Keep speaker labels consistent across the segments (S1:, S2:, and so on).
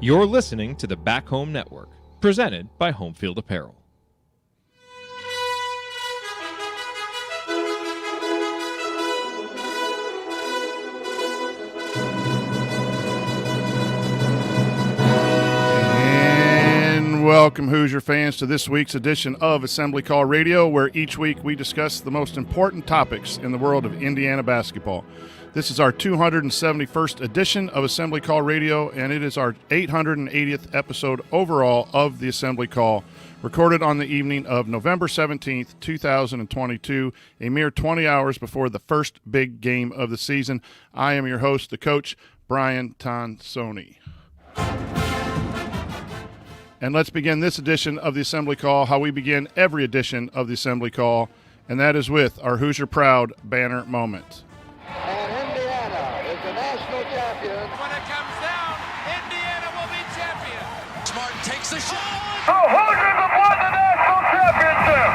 S1: You're listening to the Back Home Network, presented by Homefield Apparel.
S2: Welcome, Hoosier fans, to this week's edition of Assembly Call Radio, where each week we discuss the most important topics in the world of Indiana basketball. This is our 271st edition of Assembly Call Radio, and it is our 880th episode overall of the Assembly Call, recorded on the evening of November 17th, 2022, a mere 20 hours before the first big game of the season. I am your host, the coach, Brian Tonsoni. And let's begin this edition of the Assembly Call how we begin every edition of the Assembly Call, and that is with our Hoosier Proud banner moment.
S3: And Indiana is the national champion.
S4: When it comes down, Indiana will be champion. Smart takes the shot.
S3: The Hoosiers have won the national championship.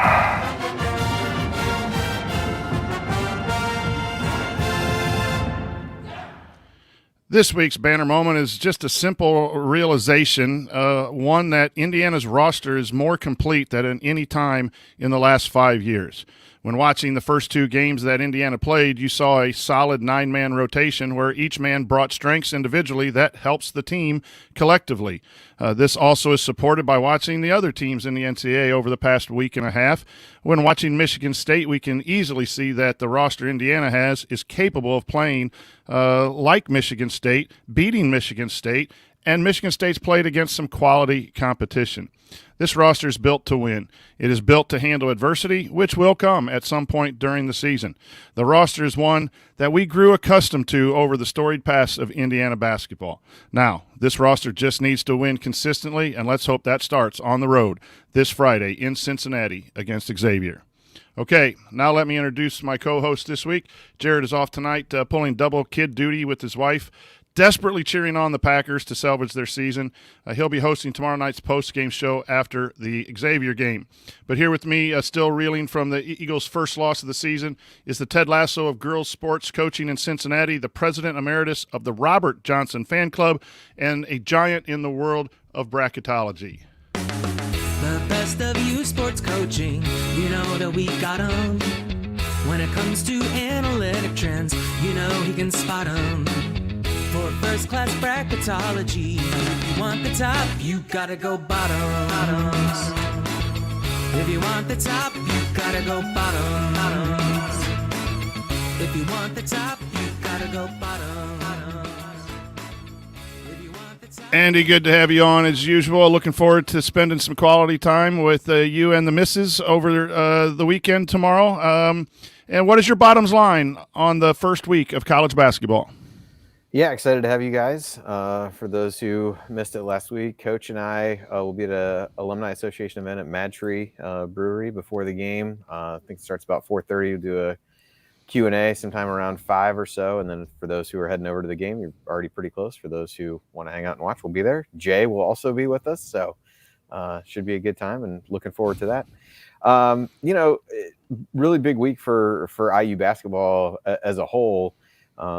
S2: This week's banner moment is just a simple realization, one that Indiana's roster is more complete than at any time in the last 5 years. When watching the first two games that Indiana played, you saw a solid 9-man rotation where each man brought strengths individually that helps the team collectively. This also is supported by watching the other teams in the NCAA over the past week and a half. When watching Michigan State, we can easily see that the roster Indiana has is capable of playing like Michigan State, beating Michigan State, and Michigan State's played against some quality competition. This roster is built to win. It is built to handle adversity, which will come at some point during the season. The roster is one that we grew accustomed to over the storied past of Indiana basketball. Now, this roster just needs to win consistently, and let's hope that starts on the road this Friday in Cincinnati against Xavier. Okay, now let me introduce my co-host this week. Jared is off tonight pulling double kid duty with his wife, desperately cheering on the Packers to salvage their season. He'll be hosting tomorrow night's post-game show after the Xavier game. But here with me, still reeling from the Eagles' first loss of the season, is the Ted Lasso of girls sports coaching in Cincinnati, the president emeritus of the Robert Johnson Fan Club, and a giant in the world of bracketology.
S5: The best of you sports coaching, you know that we got 'em. When it comes to analytic trends, you know he can spot 'em. For first-class bracketology, if you want the top, you gotta go bottoms. If you want the top, you gotta go bottoms. If you want the top, you gotta go bottoms. If you want the top.
S2: Andy, good to have you on as usual. Looking forward to spending some quality time with you and the missus over the weekend tomorrow. And what is your bottoms line on the first week of college basketball?
S6: Yeah, excited to have you guys. For those who missed it last week, Coach and I will be at an Alumni Association event at Mad Tree Brewery before the game. I think it starts about 4:30. We'll do a Q&A sometime around 5 or so. And then for those who are heading over to the game, you're already pretty cose. For those who want to hang out and watch, we'll be there. Jay will also be with us. So should be a good time and looking forward to that. Really big week for IU basketball as a whole.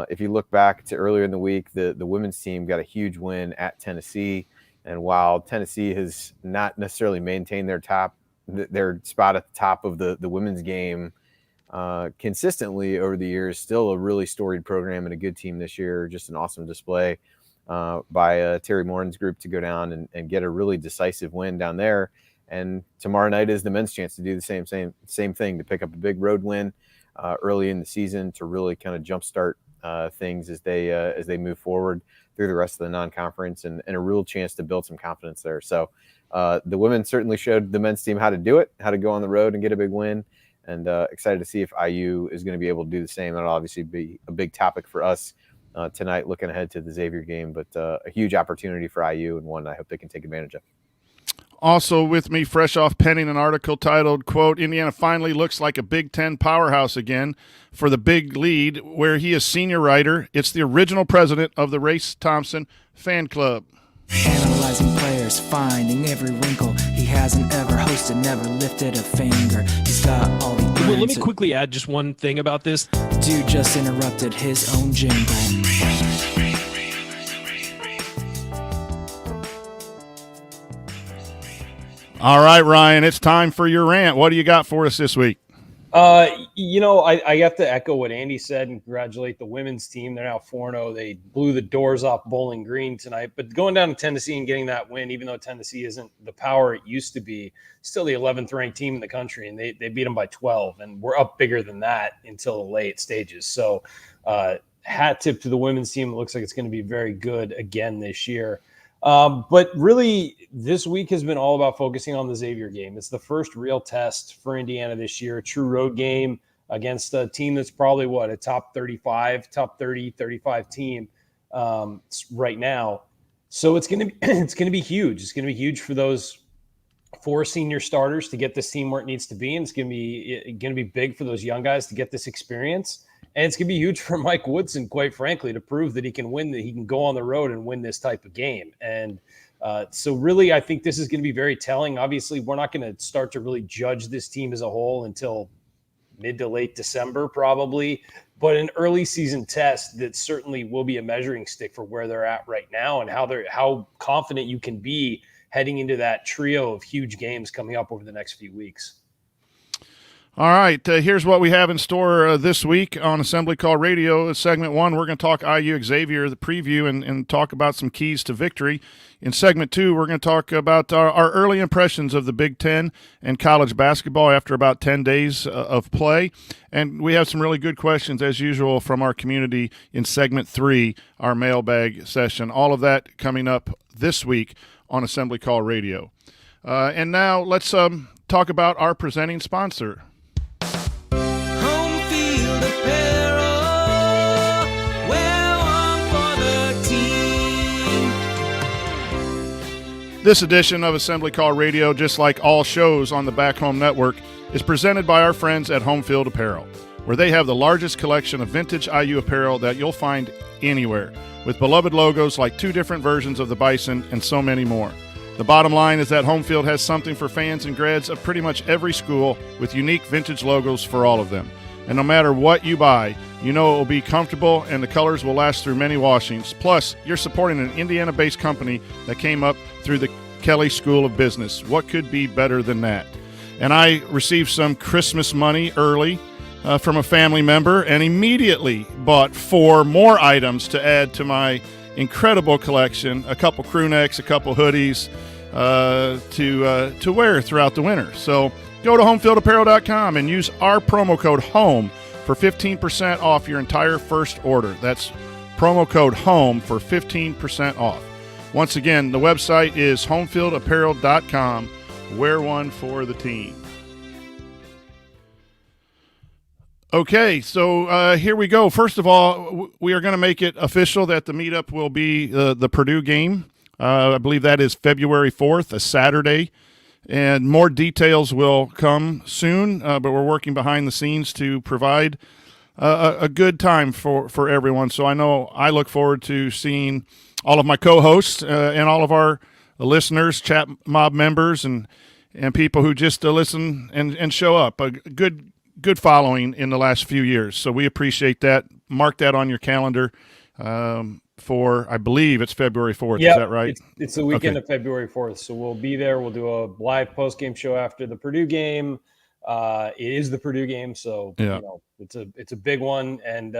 S6: If you look back to earlier in the week, the women's team got a huge win at Tennessee. And while Tennessee has not necessarily maintained their spot at the top of the women's game consistently over the years, still a really storied program and a good team this year. Just an awesome display by Terry Morin's group to go down and get a really decisive win down there. And tomorrow night is the men's chance to do the same thing, to pick up a big road win early in the season to really kind of jumpstart things as they move forward through the rest of the non-conference and a real chance to build some confidence there. So the women certainly showed the men's team how to do it, how to go on the road and get a big win, and excited to see if IU is going to be able to do the same. That'll obviously be a big topic for us tonight, looking ahead to the Xavier game, but a huge opportunity for IU and one I hope they can take advantage of.
S2: Also with me, fresh off penning an article titled, quote, Indiana finally looks like a Big Ten powerhouse again for the big lead, where he is senior writer. It's the original president of the Race Thompson Fan Club.
S5: Analyzing players, finding every wrinkle. He hasn't ever hosted, never lifted a finger. He's got all the
S1: Well, let me quickly add just one thing about this.
S5: Dude just interrupted his own jingle.
S2: All right, Ryan, it's time for your rant. What do you got for us this week?
S7: I have to echo what Andy said and congratulate the women's team. They're now 4-0. They blew the doors off Bowling Green tonight. But going down to Tennessee and getting that win, even though Tennessee isn't the power it used to be, still the 11th ranked team in the country, and they beat them by 12. And we're up bigger than that until the late stages. So hat tip to the women's team. It looks like it's going to be very good again this year. But really, this week has been all about focusing on the Xavier game. It's the first real test for Indiana this year, a true road game against a team that's probably, a top 35, top 30, 35 team right now. So it's going to be huge. It's going to be huge for those 4 senior starters to get this team where it needs to be, and it's going to be big for those young guys to get this experience. And it's going to be huge for Mike Woodson, quite frankly, to prove that he can win, that he can go on the road and win this type of game. And so really, I think this is going to be very telling. Obviously, we're not going to start to really judge this team as a whole until mid to late December, probably. But an early season test that certainly will be a measuring stick for where they're at right now and how confident you can be heading into that trio of huge games coming up over the next few weeks.
S2: All right, here's what we have in store this week on Assembly Call Radio. Segment 1, we're going to talk IU-Xavier, the preview, and talk about some keys to victory. In segment 2, we're going to talk about our early impressions of the Big Ten and college basketball after about 10 days of play. And we have some really good questions, as usual, from our community in segment 3, our mailbag session. All of that coming up this week on Assembly Call Radio. And now let's talk about our presenting sponsor.
S5: Home field apparel, wear one for the team.
S2: This edition of Assembly Call Radio, just like all shows on the Back Home Network, is presented by our friends at Home Field Apparel, where they have the largest collection of vintage IU apparel that you'll find anywhere, with beloved logos like 2 different versions of the Bison and so many more. The bottom line is that Home Field has something for fans and grads of pretty much every school with unique vintage logos for all of them. And no matter what you buy, you know it will be comfortable and the colors will last through many washings. Plus, you're supporting an Indiana-based company that came up through the Kelley School of Business. What could be better than that? And I received some Christmas money early from a family member and immediately bought 4 more items to add to my incredible collection, a couple crew necks, a couple hoodies to wear throughout the winter. So go to homefieldapparel.com and use our promo code HOME for 15% off your entire first order. That's promo code HOME for 15% off. Once again, the website is homefieldapparel.com. Wear one for the team. Okay, so here we go. First of all, we are going to make it official that the meetup will be the Purdue game. I believe that is February 4th, a Saturday. And more details will come soon, but we're working behind the scenes to provide a good time for everyone. So I know I look forward to seeing all of my co-hosts and all of our listeners, chat mob members, and people who just listen and show up. A good following in the last few years. So we appreciate that. Mark that on your calendar for, I believe it's February 4th. Yep. Is that right?
S7: It's the weekend of February 4th. So we'll be there. We'll do a live post-game show after the Purdue game. It is the Purdue game. So, it's a big one. And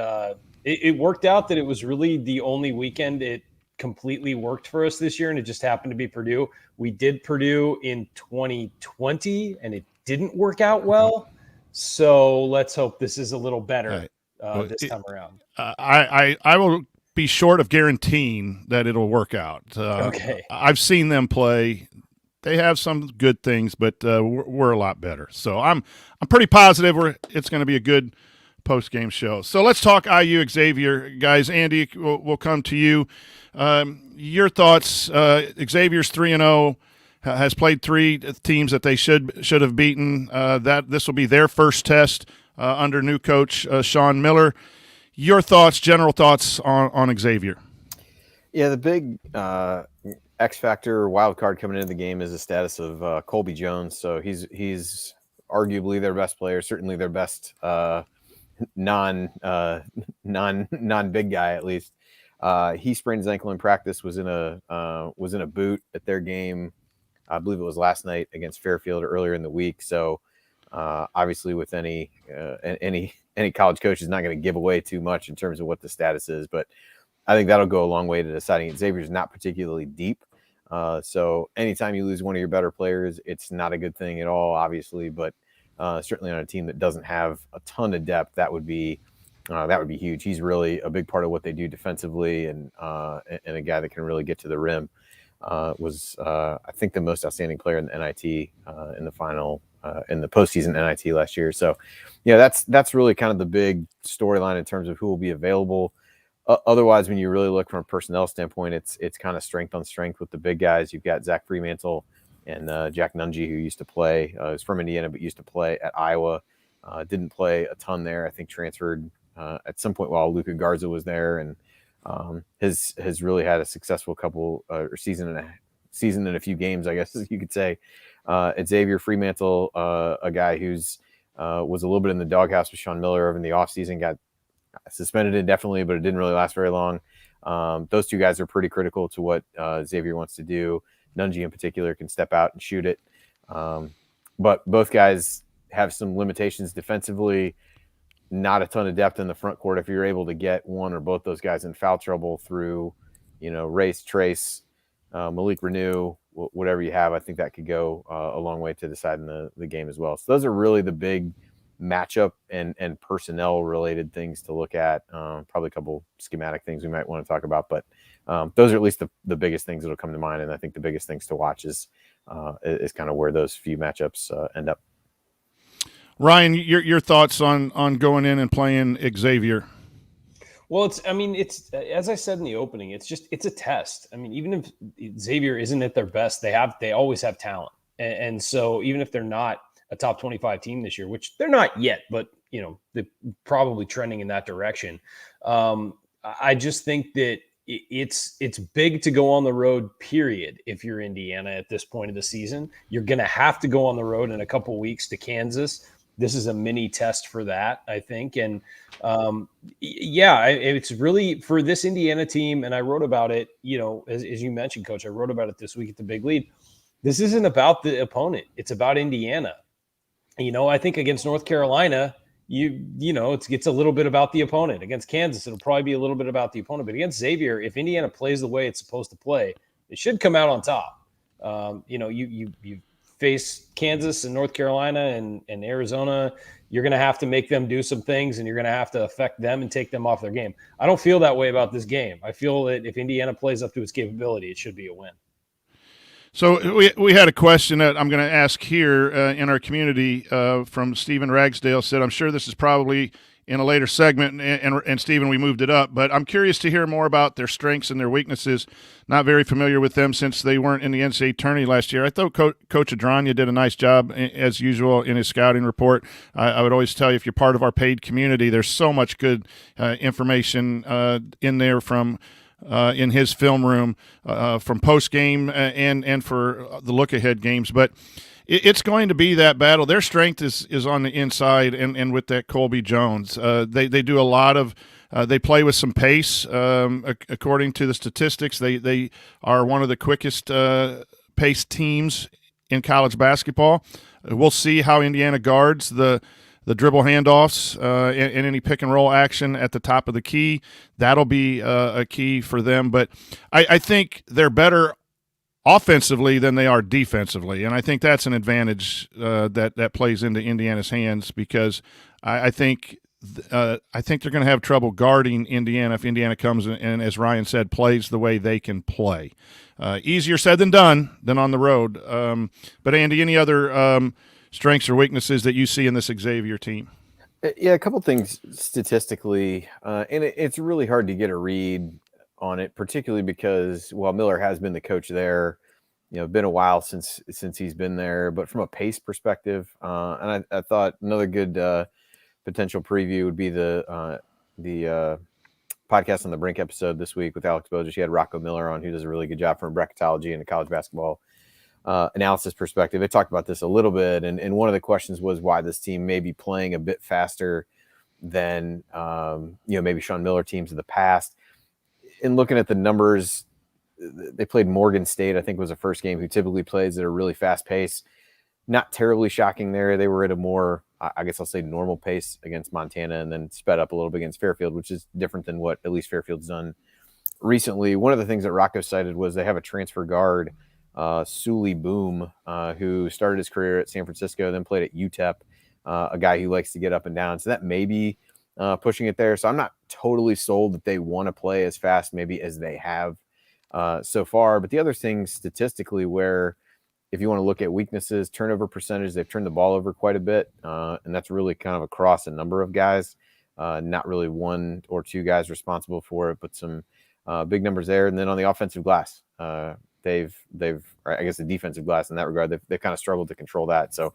S7: it worked out that it was really the only weekend it completely worked for us this year. And it just happened to be Purdue. We did Purdue in 2020 and it didn't work out well. So let's hope this is a little better this time around.
S2: I will be short of guaranteeing that it'll work out.
S7: Okay.
S2: I've seen them play. They have some good things, but we're a lot better. So I'm pretty positive it's going to be a good post-game show. So let's talk IU-Xavier, guys. Andy, we'll come to you. Your thoughts. Xavier's 3-0. Has played 3 teams that they should have beaten. That this will be their first test under new coach Sean Miller. Your thoughts, general thoughts on Xavier?
S6: Yeah, the big X factor wild card coming into the game is the status of Colby Jones. So he's arguably their best player, certainly their best non big guy at least. He sprained his ankle in practice. Was in a boot at their game I believe it was last night against Fairfield earlier in the week. So obviously with any college coach is not going to give away too much in terms of what the status is, but I think that'll go a long way to deciding it. Xavier's not particularly deep. So anytime you lose one of your better players, it's not a good thing at all, obviously, but certainly on a team that doesn't have a ton of depth, that would be huge. He's really a big part of what they do defensively, and a guy that can really get to the rim. Was I think the most outstanding player in the NIT in the final in the postseason NIT last year. So, that's really kind of the big storyline in terms of who will be available. Otherwise, when you really look from a personnel standpoint, it's kind of strength on strength with the big guys. You've got Zach Fremantle and Jack Nunge, who used to play. Is from Indiana, but used to play at Iowa. Didn't play a ton there. I think transferred at some point while Luka Garza was there, and has really had a successful couple or season and a few games, I guess you could say. Xavier Fremantle, a guy who's was a little bit in the doghouse with Sean Miller over in the offseason, got suspended indefinitely, but it didn't really last very long. Those two guys are pretty critical to what Xavier wants to do. Nunge in particular can step out and shoot it. But both guys have some limitations defensively, not a ton of depth in the front court. If you're able to get one or both those guys in foul trouble through, Race, Trace, Malik Renew, whatever you have, I think that could go a long way to deciding the game as well. So those are really the big matchup and personnel related things to look at. Probably a couple schematic things we might want to talk about, but those are at least the biggest things that'll come to mind. And I think the biggest things to watch is kind of where those few matchups end up.
S2: Ryan, your thoughts on going in and playing Xavier?
S7: Well, it's as I said in the opening, it's a test. I mean, even if Xavier isn't at their best, they always have talent. And so even if they're not a top 25 team this year, which they're not yet, but they're probably trending in that direction. I just think that it's big to go on the road, period. If you're Indiana at this point of the season, you're going to have to go on the road in a couple weeks to Kansas. This is a mini test for that, I think. And it's really for this Indiana team. And I wrote about it, as you mentioned, Coach, I wrote about it this week at the Big Lead. This isn't about the opponent. It's about Indiana. I think against North Carolina, it's a little bit about the opponent. Against Kansas, it'll probably be a little bit about the opponent. But against Xavier, if Indiana plays the way it's supposed to play, it should come out on top. You face Kansas and North Carolina and Arizona, you're going to have to make them do some things, and you're going to have to affect them and take them off their game. I don't feel that way about this game. I feel that if Indiana plays up to its capability, it should be a win.
S2: So we had a question that I'm going to ask here in our community from Stephen Ragsdale. Said, I'm sure this is probably in a later segment, and Stephen, we moved it up, but I'm curious to hear more about their strengths and their weaknesses. Not very familiar with them since they weren't in the NCAA tourney last year. I thought Coach Adranya did a nice job, as usual, in his scouting report. I would always tell you, if you're part of our paid community, there's so much good information in there from in his film room from post game and for the look ahead games. But it's going to be that battle. Their strength is on the inside and with that Colby Jones. They do a lot of they play with some pace. According to the statistics, they are one of the quickest paced teams in college basketball. We'll see how Indiana guards the dribble handoffs and any pick and roll action at the top of the key. That'll be a key for them. But I think they're better offensively than they are defensively, and I think that's an advantage that plays into Indiana's hands, because I think they're going to have trouble guarding Indiana if Indiana comes and, as Ryan said, plays the way they can play. Easier said than done than on the road. But Andy, any other strengths or weaknesses that you see in this Xavier team?
S6: Yeah, a couple things statistically, and it's really hard to get a read on it, particularly because while Miller has been the coach there, been a while since he's been there. But from a pace perspective, and I thought another good potential preview would be the podcast on the Brink episode this week with Alex Bozish. She had Rocco Miller on, who does a really good job from a bracketology and a college basketball analysis perspective. They talked about this a little bit, and one of the questions was why this team may be playing a bit faster than maybe Sean Miller teams of the past. In looking at the numbers, they played Morgan State, I think was the first game, who typically plays at a really fast pace. Not terribly shocking there. They were at a more, I guess I'll say, normal pace against Montana, and then sped up a little bit against Fairfield, which is different than what at least Fairfield's done recently. One of the things that Rocco cited was they have a transfer guard, Sully Boom, who started his career at San Francisco, then played at UTEP, a guy who likes to get up and down. So that may be pushing it there. So I'm not totally sold that they want to play as fast maybe as they have so far. But the other thing statistically, where if you want to look at weaknesses, turnover percentage, they've turned the ball over quite a bit. And that's really kind of across a number of guys, not really one or two guys responsible for it, but some big numbers there. And then on the offensive glass, they've I guess the defensive glass in that regard, they've kind of struggled to control that. So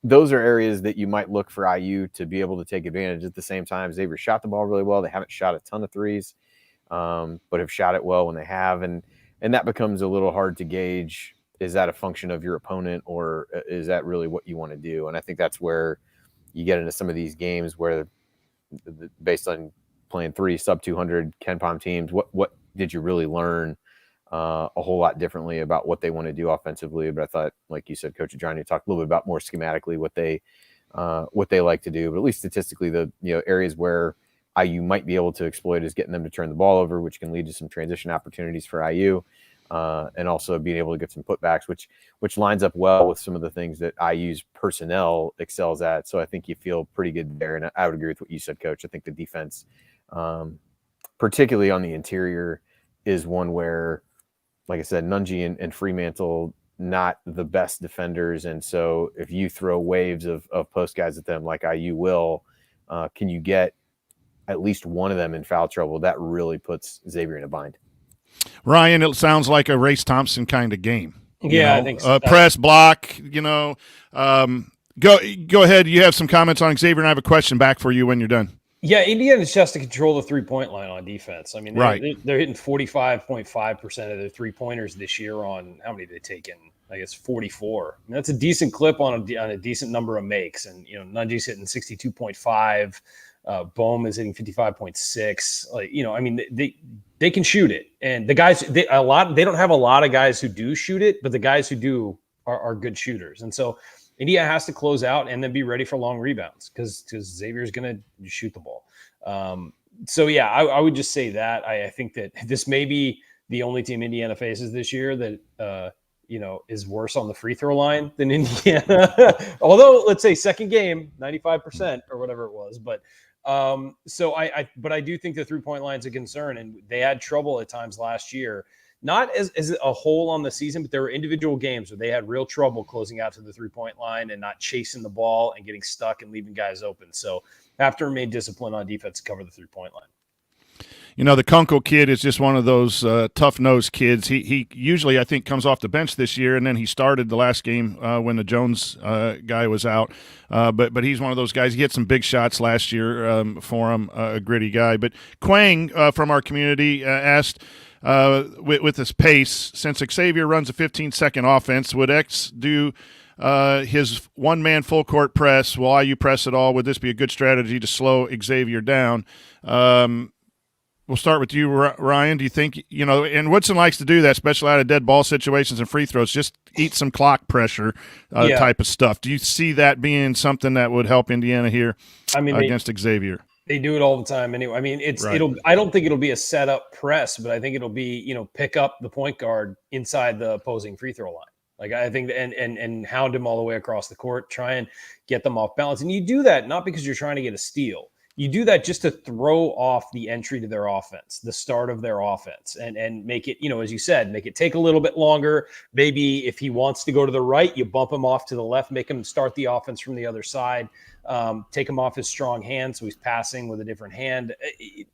S6: those are areas that you might look for IU to be able to take advantage. At the same time, Xavier shot the ball really well. They haven't shot a ton of threes, but have shot it well when they have. And that becomes a little hard to gauge. Is that a function of your opponent, or is that really what you want to do? And I think that's where you get into some of these games where, based on playing 3 sub 200 KenPom teams, what did you really learn a whole lot differently about what they want to do offensively? But I thought, like you said, Coach Johnny talked a little bit about more schematically what they like to do. But at least statistically, the areas where IU might be able to exploit is getting them to turn the ball over, which can lead to some transition opportunities for IU. And also being able to get some putbacks, which lines up well with some of the things that IU's personnel excels at. So I think you feel pretty good there. And I would agree with what you said, Coach. I think the defense, particularly on the interior, is one where, like I said, Nunji and Fremantle, not the best defenders. And so if you throw waves of post guys at them like IU will, can you get at least one of them in foul trouble? That really puts Xavier in a bind.
S2: Ryan, it sounds like a Race Thompson kind of game.
S7: Yeah, I think so.
S2: Press, block, Go ahead. You have some comments on Xavier, and I have a question back for you when you're done.
S7: Yeah, Indiana's just to control the three-point line on defense. I mean, they're hitting 45.5% of their three-pointers this year on how many they've taken? I guess 44. I mean, that's a decent clip on a decent number of makes. And, Nunji's hitting 62.5. Bohm is hitting 55.6. I mean, they can shoot it. And the guys, they don't have a lot of guys who do shoot it, but the guys who do are good shooters. And so India has to close out and then be ready for long rebounds because Xavier's going to shoot the ball. I would just say that. I think that this may be the only team Indiana faces this year that, is worse on the free throw line than Indiana. Although, let's say second game, 95% or whatever it was. But I do think the 3-point line is a concern, and they had trouble at times last year. Not as a whole on the season, but there were individual games where they had real trouble closing out to the 3-point line and not chasing the ball and getting stuck and leaving guys open. So have to remain disciplined on defense to cover the 3-point line.
S2: The Kunkel kid is just one of those tough-nosed kids. He usually, I think, comes off the bench this year, and then he started the last game when the Jones guy was out. But he's one of those guys. He hit some big shots last year for him, a gritty guy. But Quang from our community asked, with his pace, since Xavier runs a 15-second offense, would X do his one-man full-court press? Will IU press at all? Would this be a good strategy to slow Xavier down? We'll start with you, Ryan. Do you think, and Woodson likes to do that, especially out of dead ball situations and free throws, just eat some clock pressure type of stuff. Do you see that being something that would help Indiana here against Xavier?
S7: They do it all the time anyway. I mean,
S2: Right.
S7: I don't think it'll be a setup press, but I think it'll be, pick up the point guard inside the opposing free throw line. Like I think and hound him all the way across the court, try and get them off balance. And you do that not because you're trying to get a steal. You do that just to throw off the entry to their offense, the start of their offense, and make it, as you said, make it take a little bit longer. Maybe if he wants to go to the right, you bump him off to the left, make him start the offense from the other side, take him off his strong hand so he's passing with a different hand.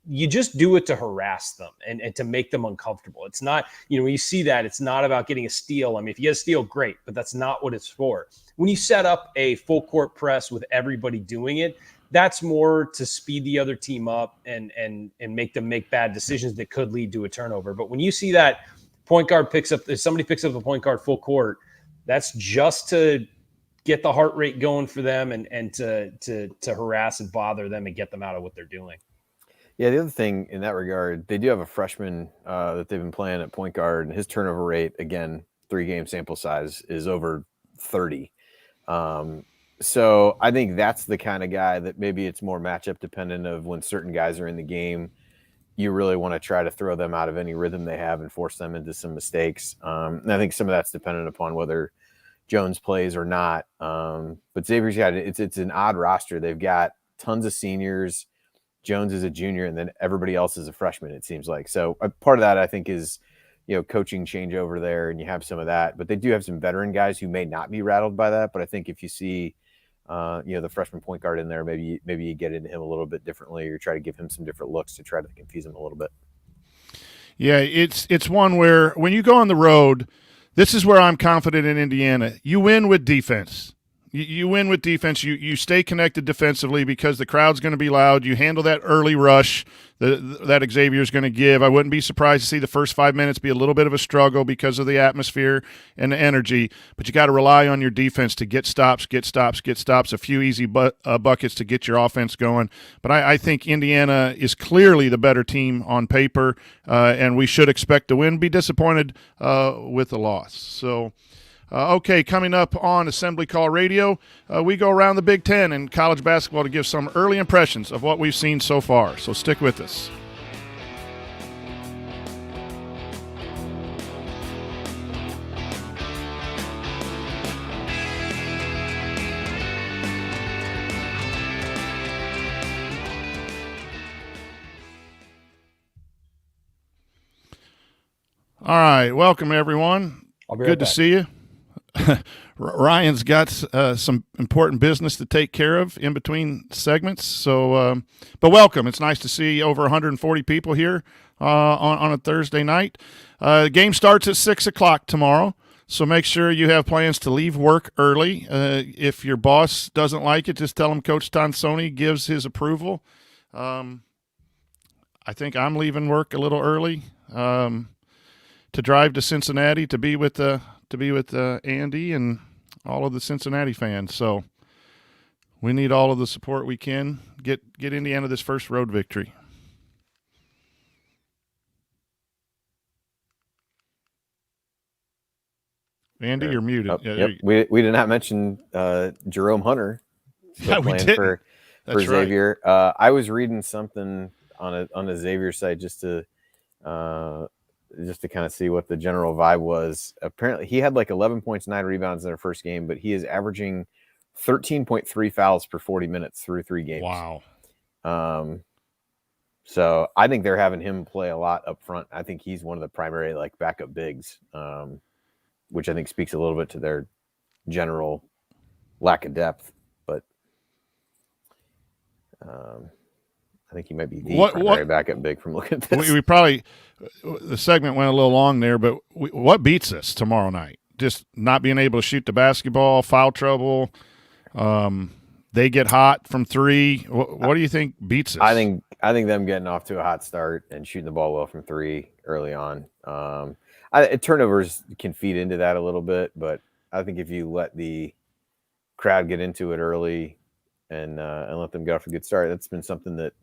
S7: You just do it to harass them and to make them uncomfortable. It's not, when you see that, it's not about getting a steal. I mean, if you get a steal, great, but that's not what it's for. When you set up a full court press with everybody doing it, that's more to speed the other team up and make them make bad decisions that could lead to a turnover. But when you see that point guard if somebody picks up the point guard full court, that's just to get the heart rate going for them and to harass and bother them and get them out of what they're doing.
S6: Yeah, the other thing in that regard, they do have a freshman that they've been playing at point guard, and his turnover rate, again, 3-game sample size, is over 30. So I think that's the kind of guy that maybe it's more matchup dependent of when certain guys are in the game. You really want to try to throw them out of any rhythm they have and force them into some mistakes. And I think some of that's dependent upon whether Jones plays or not. But Xavier's got it's an odd roster. They've got tons of seniors. Jones is a junior, and then everybody else is a freshman, it seems like. So part of that, I think, is, coaching change over there, and you have some of that. But they do have some veteran guys who may not be rattled by that. But I think if you see, the freshman point guard in there, maybe you get into him a little bit differently, or try to give him some different looks to try to confuse him a little bit.
S2: Yeah, it's one where when you go on the road, this is where I'm confident in Indiana. You win with defense. You win with defense. You stay connected defensively because the crowd's going to be loud. You handle that early rush that Xavier's going to give. I wouldn't be surprised to see the first 5 minutes be a little bit of a struggle because of the atmosphere and the energy. But you got to rely on your defense to get stops, a few easy buckets to get your offense going. But I think Indiana is clearly the better team on paper, and we should expect to win. Be disappointed with the loss. So. Okay, coming up on Assembly Call Radio, we go around the Big Ten and college basketball to give some early impressions of what we've seen so far. So stick with us. All right, welcome everyone. Good to see you. Ryan's got some important business to take care of in between segments. So, but welcome. It's nice to see over 140 people here on a Thursday night. The game starts at 6 o'clock tomorrow. So make sure you have plans to leave work early. If your boss doesn't like it, just tell him Coach Tonsoni gives his approval. I think I'm leaving work a little early to drive to Cincinnati to be with Andy and all of the Cincinnati fans. So we need all of the support we can. Get Indiana this first road victory. Andy, you're muted.
S6: Oh, yep. We did not mention Jerome Hunter.
S2: Yeah, we did.
S6: For Xavier. Right. I was reading something on a Xavier site just to kind of see what the general vibe was. Apparently, he had like 11 points, 9 rebounds in their first game, but he is averaging 13.3 fouls per 40 minutes through 3 games.
S2: Wow.
S6: So I think they're having him play a lot up front. I think he's one of the primary backup bigs, which I think speaks a little bit to their general lack of depth. But I think he might be the primary backup big from looking at this.
S2: We probably the segment went a little long there, but what beats us tomorrow night? Just not being able to shoot the basketball, foul trouble. They get hot from 3. What do you think beats us?
S6: I think them getting off to a hot start and shooting the ball well from 3 early on. Turnovers can feed into that a little bit, but I think if you let the crowd get into it early and let them get off a good start, that's been something that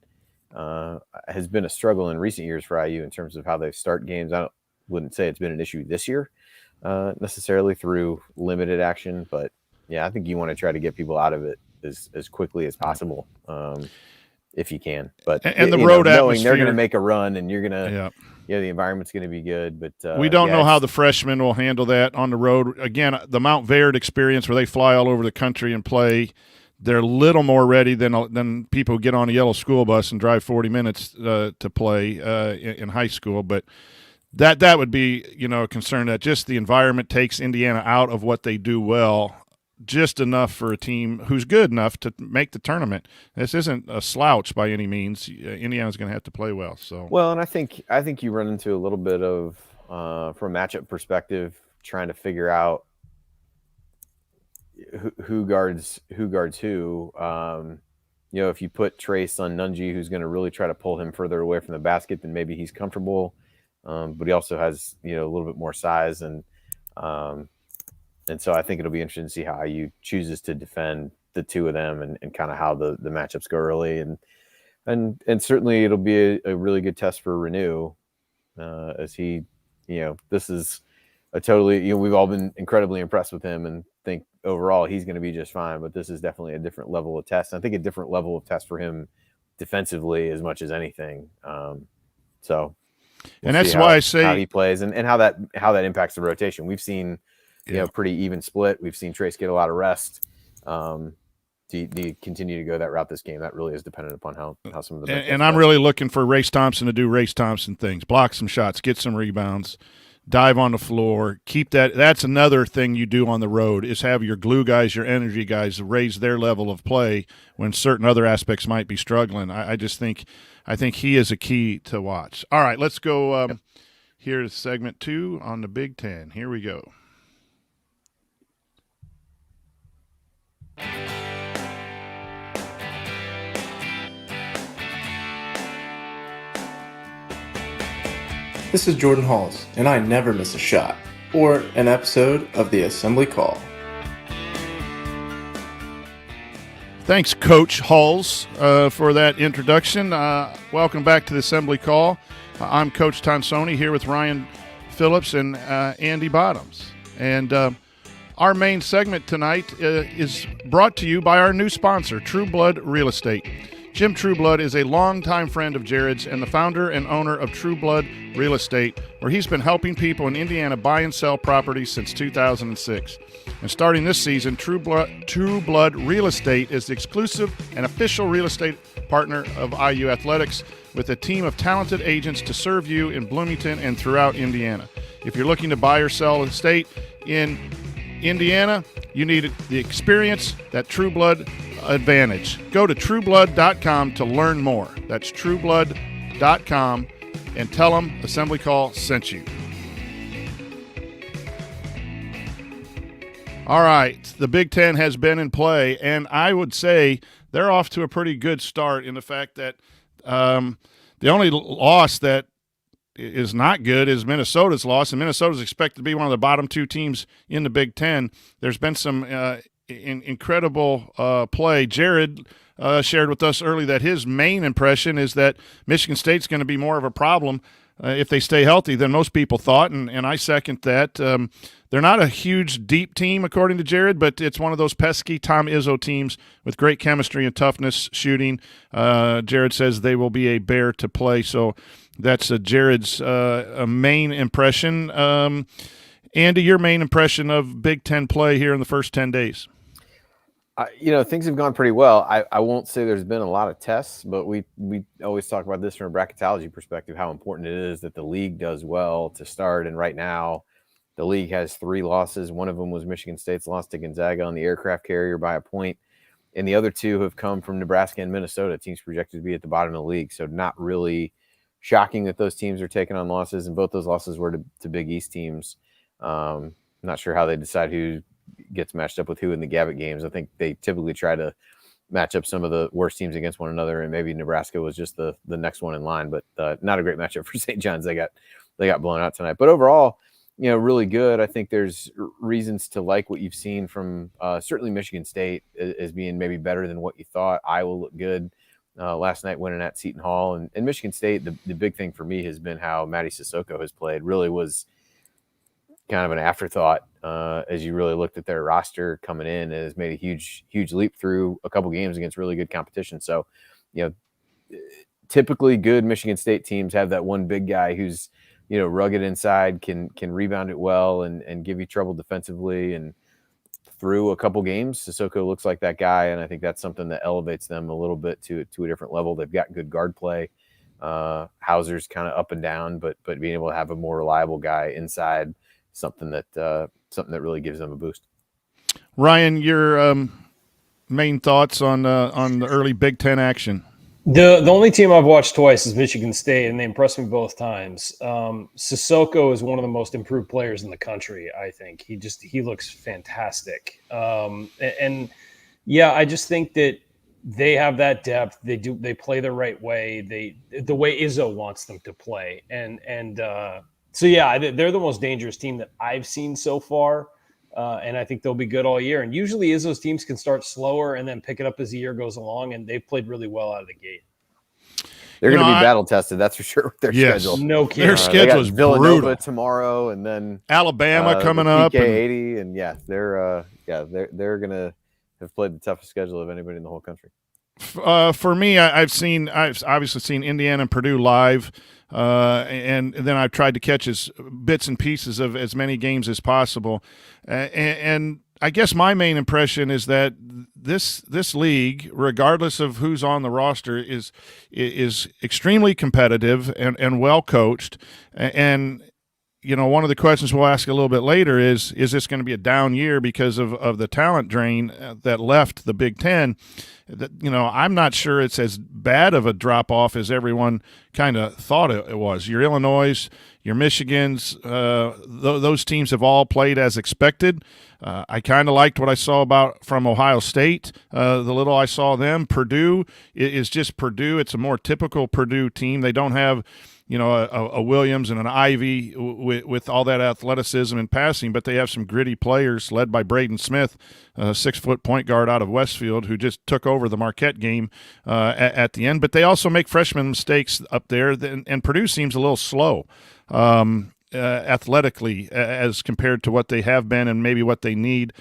S6: has been a struggle in recent years for IU in terms of how they start games. I wouldn't say it's been an issue this year necessarily through limited action, but yeah, I think you want to try to get people out of it as quickly as possible if you can. But
S2: and the road atmosphere, knowing
S6: they're going to make a run and you're going to the environment's going to be good. But
S2: we don't know how the freshmen will handle that on the road. Again, the Mount Verde experience where they fly all over the country and play. They're a little more ready than people who get on a yellow school bus and drive 40 minutes to play in high school. But that would be a concern that just the environment takes Indiana out of what they do well, just enough for a team who's good enough to make the tournament. This isn't a slouch by any means. Indiana's going to have to play well. So
S6: and I think you run into a little bit of from a matchup perspective, trying to figure out who guards who. If you put Trace on Nunji, who's going to really try to pull him further away from the basket, then maybe he's comfortable. But he also has a little bit more size, and so I think it'll be interesting to see how IU chooses to defend the two of them and kind of how the matchups go early. And And certainly it'll be a really good test for Renew, as he, this is a totally, we've all been incredibly impressed with him and think overall he's going to be just fine. But this is definitely a different level of test. And I think a different level of test for him defensively as much as anything. So,
S2: and that's why I say
S6: how he plays and how that impacts the rotation. We've seen, pretty even split. We've seen Trace get a lot of rest. Do you continue to go that route this game? That really is dependent upon how some of the
S2: and I'm really looking for Race Thompson to do Race Thompson things, block some shots, get some rebounds, dive on the floor, keep that. That's another thing you do on the road is have your glue guys, your energy guys raise their level of play when certain other aspects might be struggling. I think he is a key to watch. All right, let's go here to segment 2 on the Big Ten. Here we go.
S8: This is Jordan Halls, and I never miss a shot or an episode of the Assembly Call.
S2: Thanks, Coach Halls, for that introduction. Welcome back to the Assembly Call. I'm Coach Tonsoni here with Ryan Phillips and Andy Bottoms. And our main segment tonight is brought to you by our new sponsor, True Blood Real Estate. Jim Trueblood is a longtime friend of Jared's and the founder and owner of True Blood Real Estate, where he's been helping people in Indiana buy and sell properties since 2006. And starting this season, True Blood Real Estate is the exclusive and official real estate partner of IU Athletics, with a team of talented agents to serve you in Bloomington and throughout Indiana. If you're looking to buy or sell an estate in Indiana, you need the experience, that True Blood advantage. Go to trueblood.com to learn more. That's trueblood.com, and tell them Assembly Call sent you. All right, the Big Ten has been in play, and I would say they're off to a pretty good start in the fact that the only loss that is not good is Minnesota's loss, and Minnesota's expected to be one of the bottom 2 teams in the Big Ten. There's been some incredible play. Jared shared with us early that his main impression is that Michigan State's going to be more of a problem if they stay healthy than most people thought, and I second that. They're not a huge, deep team, according to Jared, but it's one of those pesky Tom Izzo teams with great chemistry and toughness shooting. Jared says they will be a bear to play, so that's Jared's main impression. Andy, your main impression of Big Ten play here in the first 10 days?
S6: Things have gone pretty well. I won't say there's been a lot of tests, but we always talk about this from a bracketology perspective, how important it is that the league does well to start. And right now, the league has 3 losses. One of them was Michigan State's loss to Gonzaga on the aircraft carrier by a point. And the other 2 have come from Nebraska and Minnesota, teams projected to be at the bottom of the league. So not really shocking that those teams are taking on losses. And both those losses were to Big East teams. Not sure how they decide who gets matched up with who in the Gavitt games. I think they typically try to match up some of the worst teams against one another, and maybe Nebraska was just the next one in line, but not a great matchup for St. John's. They got blown out tonight. But overall, really good. I think there's reasons to like what you've seen from certainly Michigan State as being maybe better than what you thought. Iowa looked good last night winning at Seton Hall. And Michigan State, the big thing for me has been how Matty Sissoko has played. Really was kind of an afterthought as you really looked at their roster coming in, and has made a huge leap through a couple games against really good competition. So, typically good Michigan State teams have that one big guy who's, rugged inside, can rebound it well and give you trouble defensively. And through a couple games, Sissoko looks like that guy, and I think that's something that elevates them a little bit to a different level. They've got good guard play. Hauser's kind of up and down, but being able to have a more reliable guy inside, something that really gives them a boost.
S2: Ryan, your main thoughts on the early Big Ten action?
S7: The only team I've watched twice is Michigan State, and they impressed me both times. Sissoko is one of the most improved players in the country, I think. He looks fantastic. I just think that they have that depth. They play the right way. The way Izzo wants them to play. They're the most dangerous team that I've seen so far. And I think they'll be good all year. And usually Izzo's teams can start slower and then pick it up as the year goes along, and they've played really well out of the gate.
S6: They're
S2: You
S6: going to
S2: know,
S6: be battle tested, that's for sure, with their
S2: Yes.
S6: schedule.
S7: No kidding.
S2: Their
S6: They
S2: schedule
S6: got
S2: is
S6: Villanova
S2: brutal.
S6: tomorrow, and then
S2: Alabama coming
S6: the
S2: up. And,
S6: PK80, and they're going to have played the toughest schedule of anybody in the whole country.
S2: for me, I've obviously seen Indiana and Purdue live, and then I've tried to catch as bits and pieces of as many games as possible, and I guess my main impression is that this league, regardless of who's on the roster, is extremely competitive and well coached. And one of the questions we'll ask a little bit later is this going to be a down year because of the talent drain that left the Big Ten? I'm not sure it's as bad of a drop off as everyone kind of thought it was. Your Illinois, your Michigans, those teams have all played as expected. I kind of liked what I saw from Ohio State. The little I saw them. Purdue is just Purdue. It's a more typical Purdue team. They don't have a Williams and an Ivy with all that athleticism and passing, but they have some gritty players led by Braden Smith, a 6-foot point guard out of Westfield, who just took over the Marquette game at the end. But they also make freshman mistakes up there, and Purdue seems a little slow athletically as compared to what they have been and maybe what they need.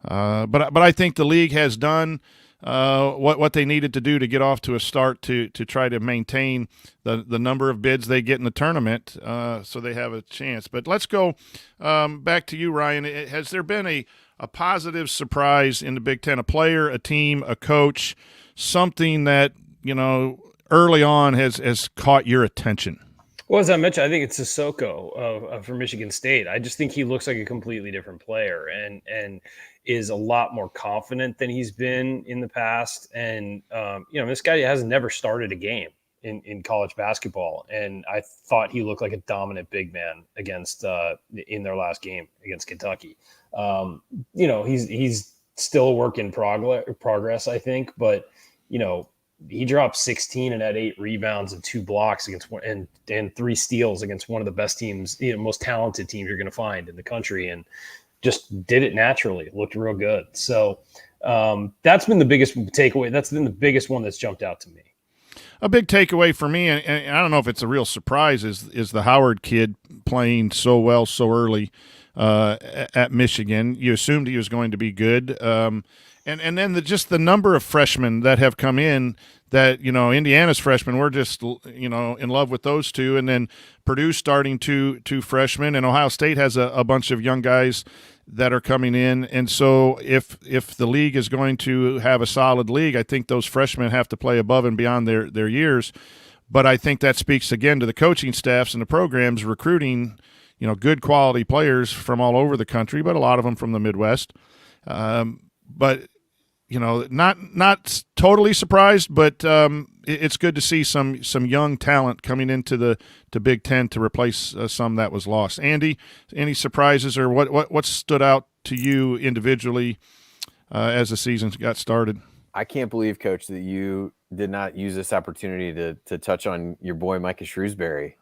S2: But I think the league has done what they needed to do to get off to a start to try to maintain the number of bids they get in the tournament, so they have a chance. But let's go back to you, Ryan. Has there been a positive surprise in the Big Ten, a player, a team, a coach, something that early on has caught your attention?
S7: Well, as I mentioned, I think it's Sissoko from Michigan State. I just think he looks like a completely different player and is a lot more confident than he's been in the past. And, this guy has never started a game in college basketball. And I thought he looked like a dominant big man in their last game against Kentucky. He's still a work in progress, I think. But, he dropped 16 and had 8 rebounds and 2 blocks against one and 3 steals against one of the best teams, most talented teams you're going to find in the country, and just did it naturally. It looked real good. So that's been the biggest takeaway. That's been the biggest one that's jumped out to me.
S2: A big takeaway for me, and I don't know if it's a real surprise, is the Howard kid playing so well so early at Michigan. You assumed he was going to be good. And then just the number of freshmen that have come in that, Indiana's freshmen, we're just, in love with those two. And then Purdue starting two freshmen, and Ohio State has a bunch of young guys that are coming in. And so if the league is going to have a solid league, I think those freshmen have to play above and beyond their years. But I think that speaks again to the coaching staffs and the programs recruiting, good quality players from all over the country, but a lot of them from the Midwest. But not totally surprised, but it's good to see some young talent coming into to Big Ten to replace some that was lost. Andy, any surprises, or what stood out to you individually as the season got started?
S6: I can't believe, Coach, that you did not use this opportunity to touch on your boy Micah Shrewsbury.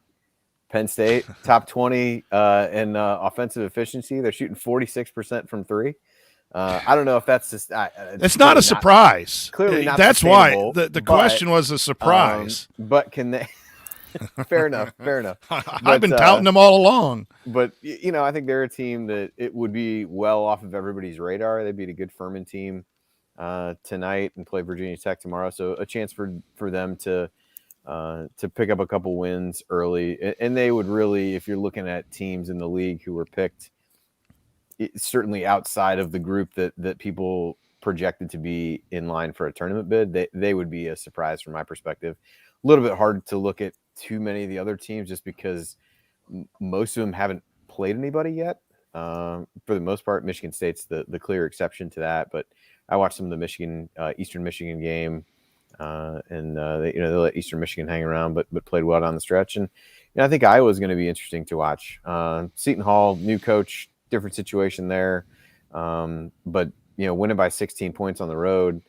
S6: Penn State, top 20 in offensive efficiency. They're shooting 46% from 3. I don't know if that's just
S2: it's not a surprise.
S6: Clearly not.
S2: That's why the question was a surprise.
S6: But can they fair enough.
S2: I've been touting them all along.
S6: But I think they're a team that it would be well off of everybody's radar. They beat a good Furman team tonight and play Virginia Tech tomorrow. So a chance for them to pick up a couple wins early. And they would really, if you're looking at teams in the league who were picked certainly outside of the group that people projected to be in line for a tournament bid, they would be a surprise from my perspective. A little bit hard to look at too many of the other teams just because most of them haven't played anybody yet. For the most part, Michigan State's the clear exception to that. But I watched some of the Eastern Michigan game, and they let Eastern Michigan hang around, but played well down the stretch. And I think Iowa is going to be interesting to watch. Seton Hall, new coach, different situation there, but winning by 16 points on the road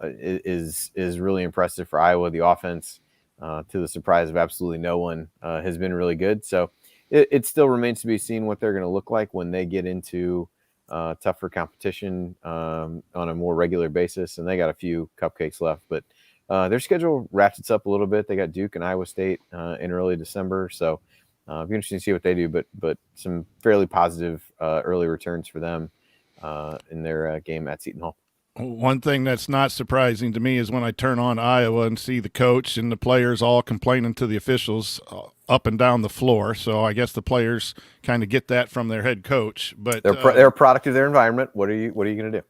S6: is really impressive for Iowa. The offense, to the surprise of absolutely no one, has been really good. So it still remains to be seen what they're going to look like when they get into tougher competition on a more regular basis. And they got a few cupcakes left, but Their schedule ratchets up a little bit. They got Duke and Iowa State in early December, so it'll be interesting to see what they do. But some fairly positive early returns for them in their game at Seton Hall.
S2: One thing that's not surprising to me is when I turn on Iowa and see the coach and the players all complaining to the officials up and down the floor. So I guess the players kind of get that from their head coach. But
S6: they're a product of their environment. What are you going to do?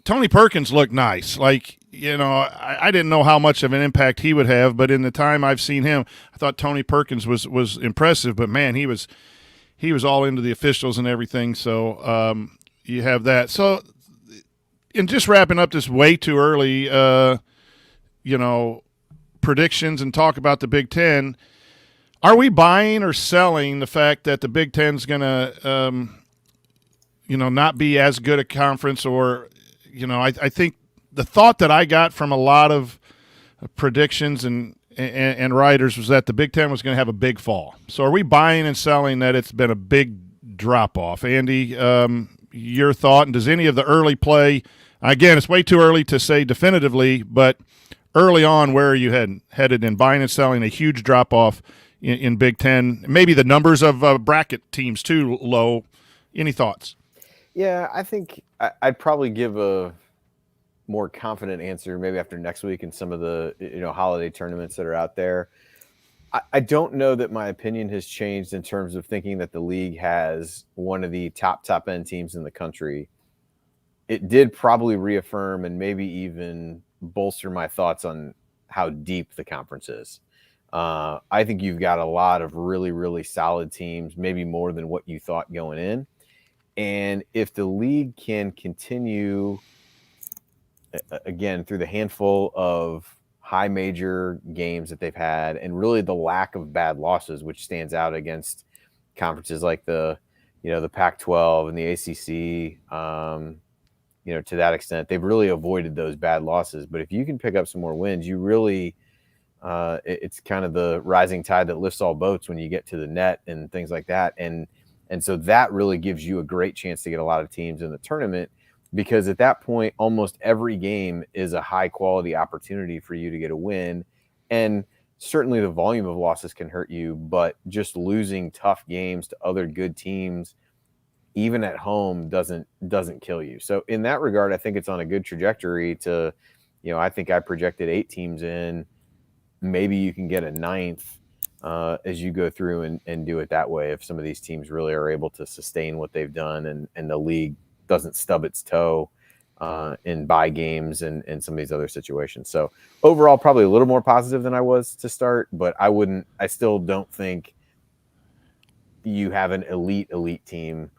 S2: Tony Perkins looked nice. Like, I didn't know how much of an impact he would have, but in the time I've seen him, I thought Tony Perkins was impressive. But man, he was all into the officials and everything. So you have that. So. And just wrapping up this way too early, predictions and talk about the Big Ten. Are we buying or selling the fact that the Big Ten's going to, not be as good a conference? Or, I think the thought that I got from a lot of predictions and writers was that the Big Ten was going to have a big fall. So are we buying and selling that it's been a big drop off? Andy, your thought, and does any of the early play? Again, it's way too early to say definitively, but early on, where are you headed in buying and selling a huge drop-off in Big Ten? Maybe the numbers of bracket teams too low. Any thoughts?
S6: Yeah, I think I'd probably give a more confident answer maybe after next week and some of the holiday tournaments that are out there. I don't know that my opinion has changed in terms of thinking that the league has one of the top end teams in the country. It did probably reaffirm and maybe even bolster my thoughts on how deep the conference is. I think you've got a lot of really, really solid teams, maybe more than what you thought going in. And if the league can continue, again, through the handful of high major games that they've had and really the lack of bad losses, which stands out against conferences like the Pac-12 and the ACC, to that extent, they've really avoided those bad losses. But if you can pick up some more wins, you really, it's kind of the rising tide that lifts all boats when you get to the net and things like that. And so that really gives you a great chance to get a lot of teams in the tournament, because at that point, almost every game is a high quality opportunity for you to get a win. And certainly the volume of losses can hurt you, but just losing tough games to other good teams, even at home, doesn't kill you. So in that regard, I think it's on a good trajectory to, I think I projected 8 teams in. Maybe you can get a 9th as you go through and do it that way. If some of these teams really are able to sustain what they've done and the league doesn't stub its toe in bye games and some of these other situations. So overall, probably a little more positive than I was to start, but I still don't think you have an elite team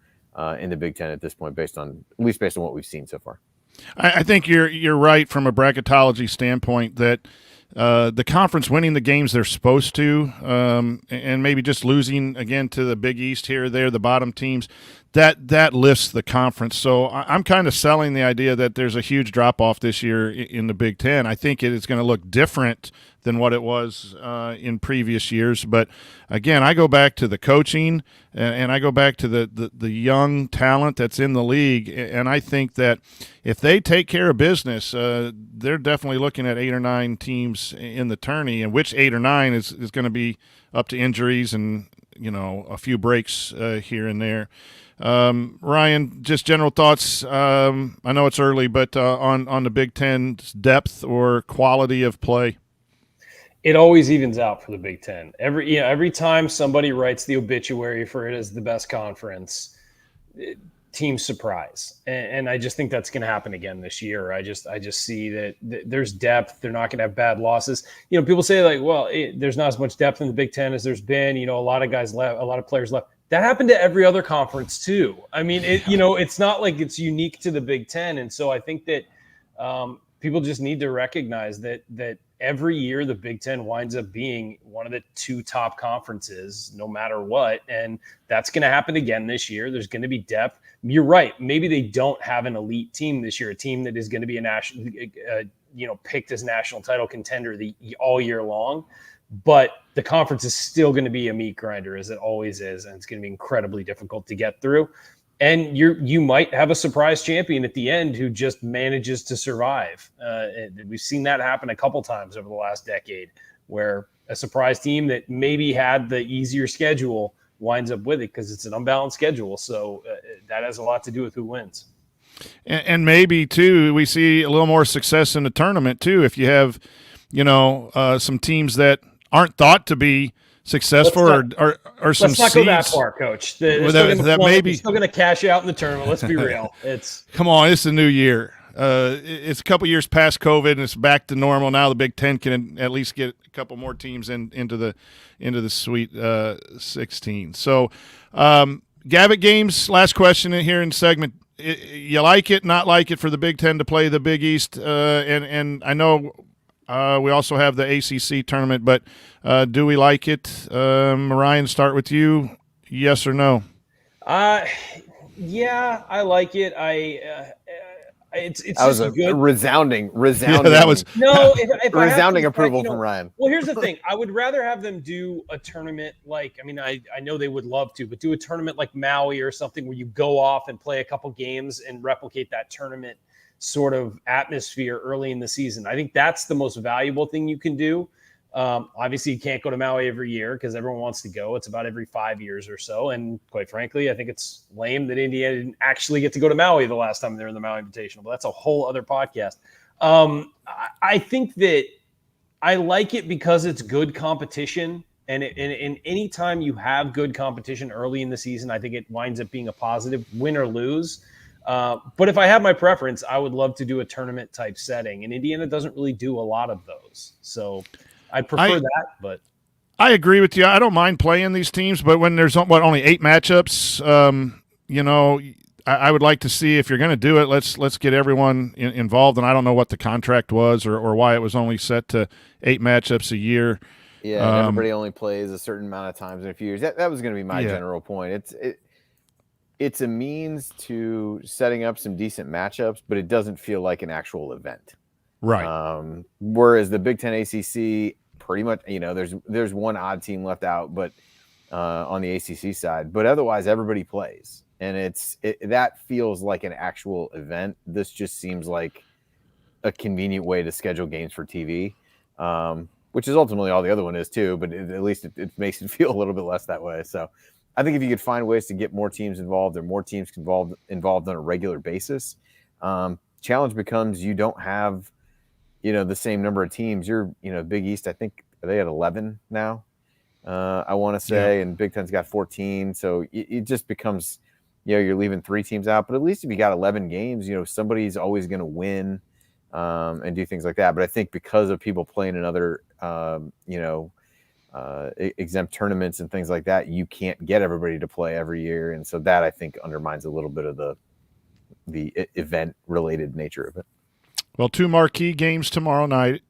S6: in the Big Ten at this point, based on what we've seen so far.
S2: I think you're right from a bracketology standpoint that the conference winning the games they're supposed to, and maybe just losing again to the Big East here or there, the bottom teams, that lifts the conference. So I'm kind of selling the idea that there's a huge drop off this year in the Big Ten. I think it is going to look different than what it was in previous years. But again, I go back to the coaching and I go back to the young talent that's in the league. And I think that if they take care of business, they're definitely looking at 8 or 9 teams in the tourney, and which 8 or 9 is going to be up to injuries and, a few breaks here and there. Ryan, just general thoughts. I know it's early, but on the Big Ten's depth or quality of play.
S7: It always evens out for the Big Ten. Every time somebody writes the obituary for it as the best conference, teams surprise, and I just think that's going to happen again this year. I just see that there's depth. They're not going to have bad losses. People say like, well, there's not as much depth in the Big Ten as there's been. A lot of guys left, a lot of players left. That happened to every other conference too. I mean, it's not like it's unique to the Big Ten, and so I think that people just need to recognize that every year the Big Ten winds up being one of the 2 top conferences, no matter what, and that's going to happen again this year. There's going to be depth. You're right. Maybe they don't have an elite team this year, a team that is going to be a national, picked as national title contender all year long. But the conference is still going to be a meat grinder, as it always is, and it's going to be incredibly difficult to get through. And you might have a surprise champion at the end who just manages to survive. We've seen that happen a couple times over the last decade, where a surprise team that maybe had the easier schedule winds up with it because it's an unbalanced schedule. So that has a lot to do with who wins.
S2: And maybe, too, we see a little more success in the tournament, too, if you have, some teams that aren't thought to be successful or some
S7: Let's not go that far, Coach. They're still going to cash out in the tournament. Let's be real.
S2: Come on, it's a new year. It's a couple years past COVID, and it's back to normal now. The Big Ten can at least get a couple more teams into the Sweet 16. So, Gavitt games. Last question here in segment. You like it, not like it for the Big Ten to play the Big East, and I know we also have the ACC tournament, but do we like it? Ryan, start with you. Yes or no?
S7: Yeah, I like it. It's
S6: that was a
S2: Yeah,
S6: good
S2: that was
S7: if
S6: resounding approval from Ryan.
S7: Well, here's the thing: I would rather have them do a tournament I know they would love to, but do a tournament like Maui or something where you go off and play a couple games and replicate that tournament sort of atmosphere early in the season. I think that's the most valuable thing you can do. Obviously, you can't go to Maui every year because everyone wants to go. It's about every 5 years or so. And quite frankly, I think it's lame that Indiana didn't actually get to go to Maui the last time they were in the Maui Invitational. But that's a whole other podcast. I think that I like it because it's good competition. And any time you have good competition early in the season, I think it winds up being a positive, win or lose. But if I had my preference, I would love to do a tournament type setting. And Indiana doesn't really do a lot of those. So I prefer that, but
S2: I agree with you. I don't mind playing these teams, but when there's only 8 matchups, I would like to see if you're going to do it. Let's get everyone involved. And I don't know what the contract was or why it was only set to 8 matchups a year.
S6: Yeah, and everybody only plays a certain amount of times in a few years. That was going to be my general point. It's a means to setting up some decent matchups, but it doesn't feel like an actual event.
S2: Right.
S6: Whereas the Big Ten ACC, pretty much, there's one odd team left out, but on the ACC side, but otherwise everybody plays, and that feels like an actual event. This just seems like a convenient way to schedule games for TV, which is ultimately all the other one is too. But at least it makes it feel a little bit less that way. So I think if you could find ways to get more teams involved or more teams involved on a regular basis, challenge becomes you don't have the same number of teams. You're, Big East, I think they at 11 now, I want to say, and Big Ten's got 14. So it just becomes, you're leaving 3 teams out. But at least if you got 11 games, somebody's always going to win and do things like that. But I think because of people playing in other, exempt tournaments and things like that, you can't get everybody to play every year. And so that, I think, undermines a little bit of the event-related nature of it.
S2: Well, 2 marquee games tomorrow night,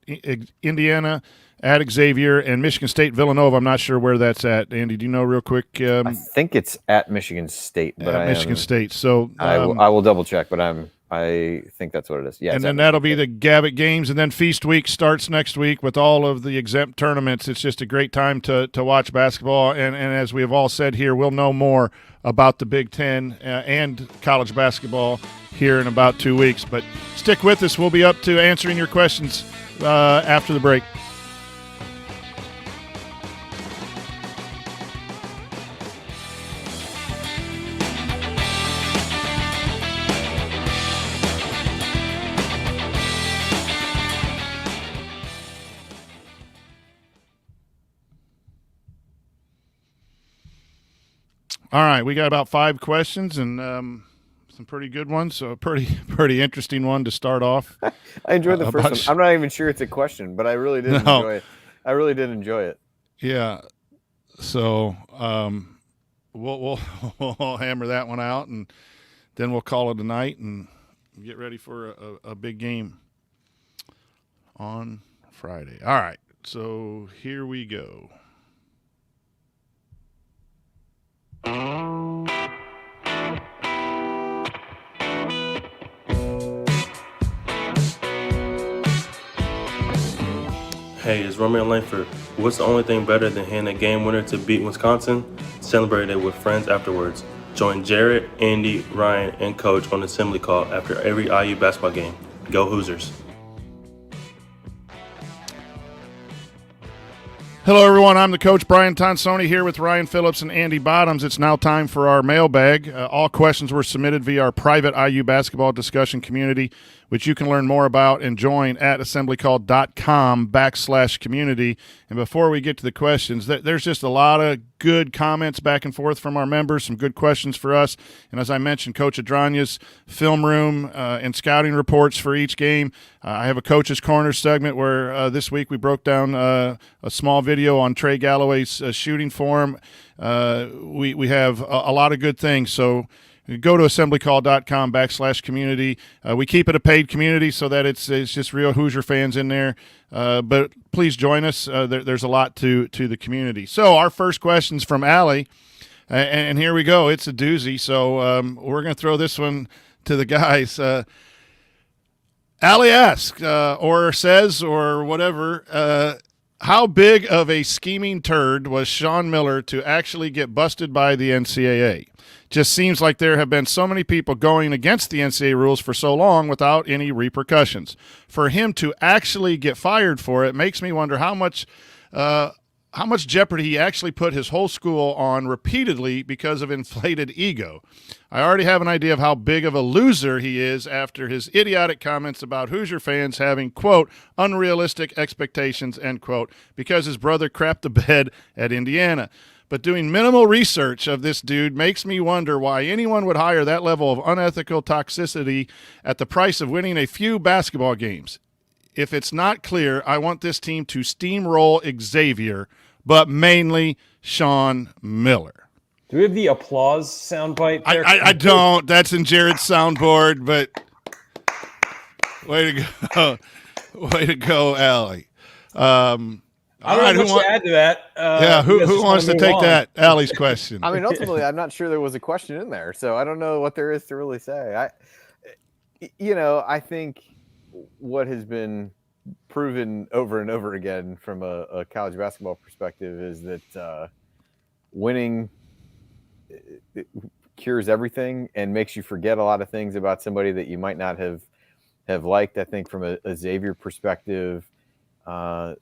S2: Indiana at Xavier and Michigan State, Villanova. I'm not sure where that's at. Andy, do you know real quick?
S6: I think it's at Michigan State. But
S2: Michigan State. So
S6: I will double check, but I think that's what it is. Yeah,
S2: and then that'll be the Gavitt games, and then Feast Week starts next week with all of the exempt tournaments. It's just a great time to watch basketball, and as we have all said here, we'll know more about the Big Ten and college basketball here in about 2 weeks. But stick with us. We'll be up to answering your questions after the break. All right, we got about 5 questions and some pretty good ones. So a pretty interesting one to start off.
S6: I enjoyed the first one. I'm not even sure it's a question, but I really did enjoy it. I really did enjoy it.
S2: Yeah. So we'll hammer that one out, and then we'll call it a night and get ready for a big game on Friday. All right. So here we go.
S9: Hey, it's Romeo Langford. What's the only thing better than hitting a game winner to beat Wisconsin? Celebrate it with friends afterwards. Join Jared, Andy, Ryan, and Coach on assembly call after every IU basketball game. Go Hoosiers.
S2: Hello, everyone. I'm the coach, Brian Tonsoni, here with Ryan Phillips and Andy Bottoms. It's now time for our mailbag. All questions were submitted via our private IU basketball discussion community, which you can learn more about and join at assemblycall.com/community. And before we get to the questions, there's just a lot of good comments back and forth from our members, some good questions for us. And as I mentioned, Coach Adranya's film room and scouting reports for each game. I have a Coach's Corner segment where this week we broke down a small video on Trey Galloway's shooting form. We have a lot of good things. So go to assemblycall.com/community. We keep it a paid community so that it's just real Hoosier fans in there. But please join us. There's a lot to the community. So our first question's from Allie, and here we go. It's a doozy. So we're going to throw this one to the guys. Allie asks, or says, or whatever, how big of a scheming turd was Sean Miller to actually get busted by the NCAA? Just seems like there have been so many people going against the NCAA rules for so long without any repercussions. For him to actually get fired for it makes me wonder how much jeopardy he actually put his whole school on repeatedly because of inflated ego. I already have an idea of how big of a loser he is after his idiotic comments about Hoosier fans having, quote, unrealistic expectations, end quote, because his brother crapped the bed at Indiana. But doing minimal research of this dude makes me wonder why anyone would hire that level of unethical toxicity at the price of winning a few basketball games. If it's not clear, I want this team to steamroll Xavier, but mainly Sean Miller.
S7: Do we have the applause soundbite there?
S2: I don't. That's in Jared's soundboard, but way to go. Way to go, Allie.
S7: I don't know what to add to that.
S2: Who wants to take that? Allie's question.
S6: I mean, ultimately, I'm not sure there was a question in there, so I don't know what there is to really say. I think what has been proven over and over again from a college basketball perspective is that winning cures everything and makes you forget a lot of things about somebody that you might not have liked. I think from a Xavier perspective,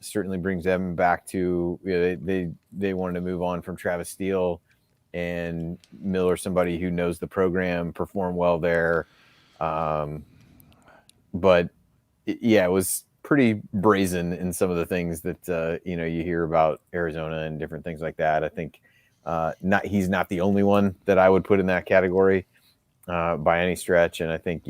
S6: certainly brings them back to, they wanted to move on from Travis Steele, and Miller, somebody who knows the program, performed well there. But it was pretty brazen in some of the things that you hear about Arizona and different things like that. I think he's not the only one that I would put in that category by any stretch. And I think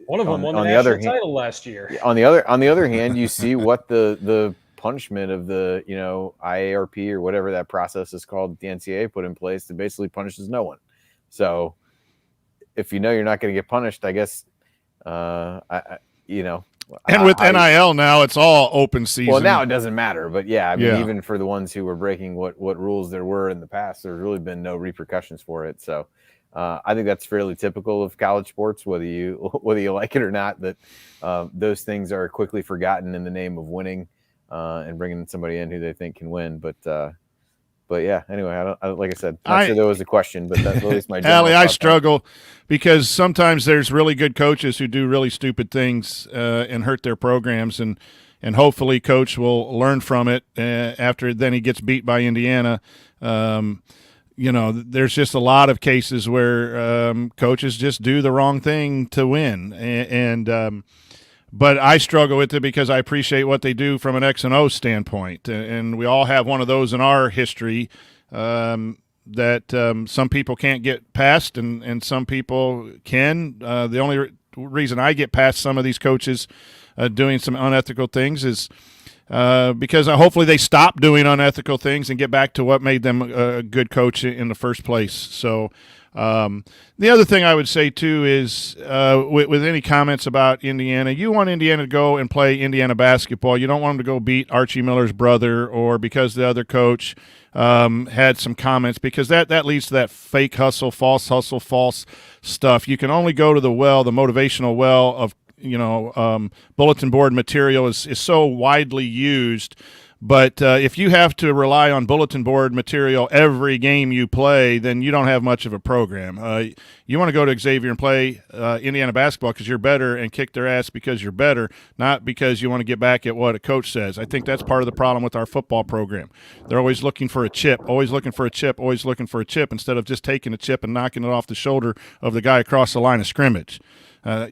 S7: one of them won the national title last year.
S6: On the other hand, you see what the punishment of the IARP or whatever that process is called, the NCAA put in place that basically punishes no one. So if you're not going to get punished, I guess
S2: And with NIL now, it's all open season.
S6: Well, now it doesn't matter, but even for the ones who were breaking what rules there were in the past, there's really been no repercussions for it. So I think that's fairly typical of college sports, whether you like it or not, that those things are quickly forgotten in the name of winning and bringing somebody in who they think can win. But yeah, anyway, like I said, not sure there was a question, but that's at least my general
S2: Allie, I struggle because sometimes there's really good coaches who do really stupid things and hurt their programs, and hopefully Coach will learn from it after then he gets beat by Indiana. There's just a lot of cases where coaches just do the wrong thing to win, but I struggle with it because I appreciate what they do from an X and O standpoint, and we all have one of those in our history that some people can't get past, and some people can. The only reason I get past some of these coaches doing some unethical things is because hopefully they stop doing unethical things and get back to what made them a good coach in the first place. So the other thing I would say, too, is with any comments about Indiana, you want Indiana to go and play Indiana basketball. You don't want them to go beat Archie Miller's brother, or because the other coach had some comments, because that leads to that fake hustle, false stuff. You can only go to the motivational well of bulletin board material is so widely used, But if you have to rely on bulletin board material every game you play, then you don't have much of a program. You want to go to Xavier and play Indiana basketball because you're better and kick their ass because you're better, not because you want to get back at what a coach says. I think that's part of the problem with our football program. They're always looking for a chip, always looking for a chip, always looking for a chip, instead of just taking a chip and knocking it off the shoulder of the guy across the line of scrimmage.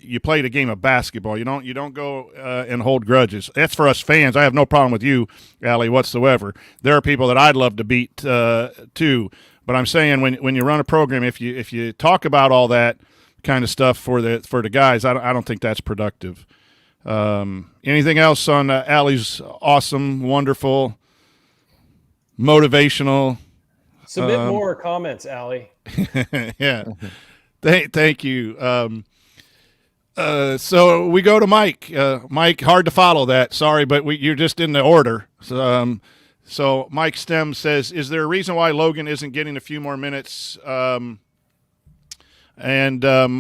S2: You played a game of basketball. You don't go and hold grudges. That's for us fans. I have no problem with you, Allie, whatsoever. There are people that I'd love to beat too. But I'm saying when you run a program, if you talk about all that kind of stuff for the guys, I don't think that's productive. Anything else on Allie's awesome, wonderful, motivational?
S7: Submit more comments, Allie.
S2: Yeah. Thank you. So we go to Mike. Mike, hard to follow that. Sorry, but you're just in the order. So Mike Stem says, is there a reason why Logan isn't getting a few more minutes? And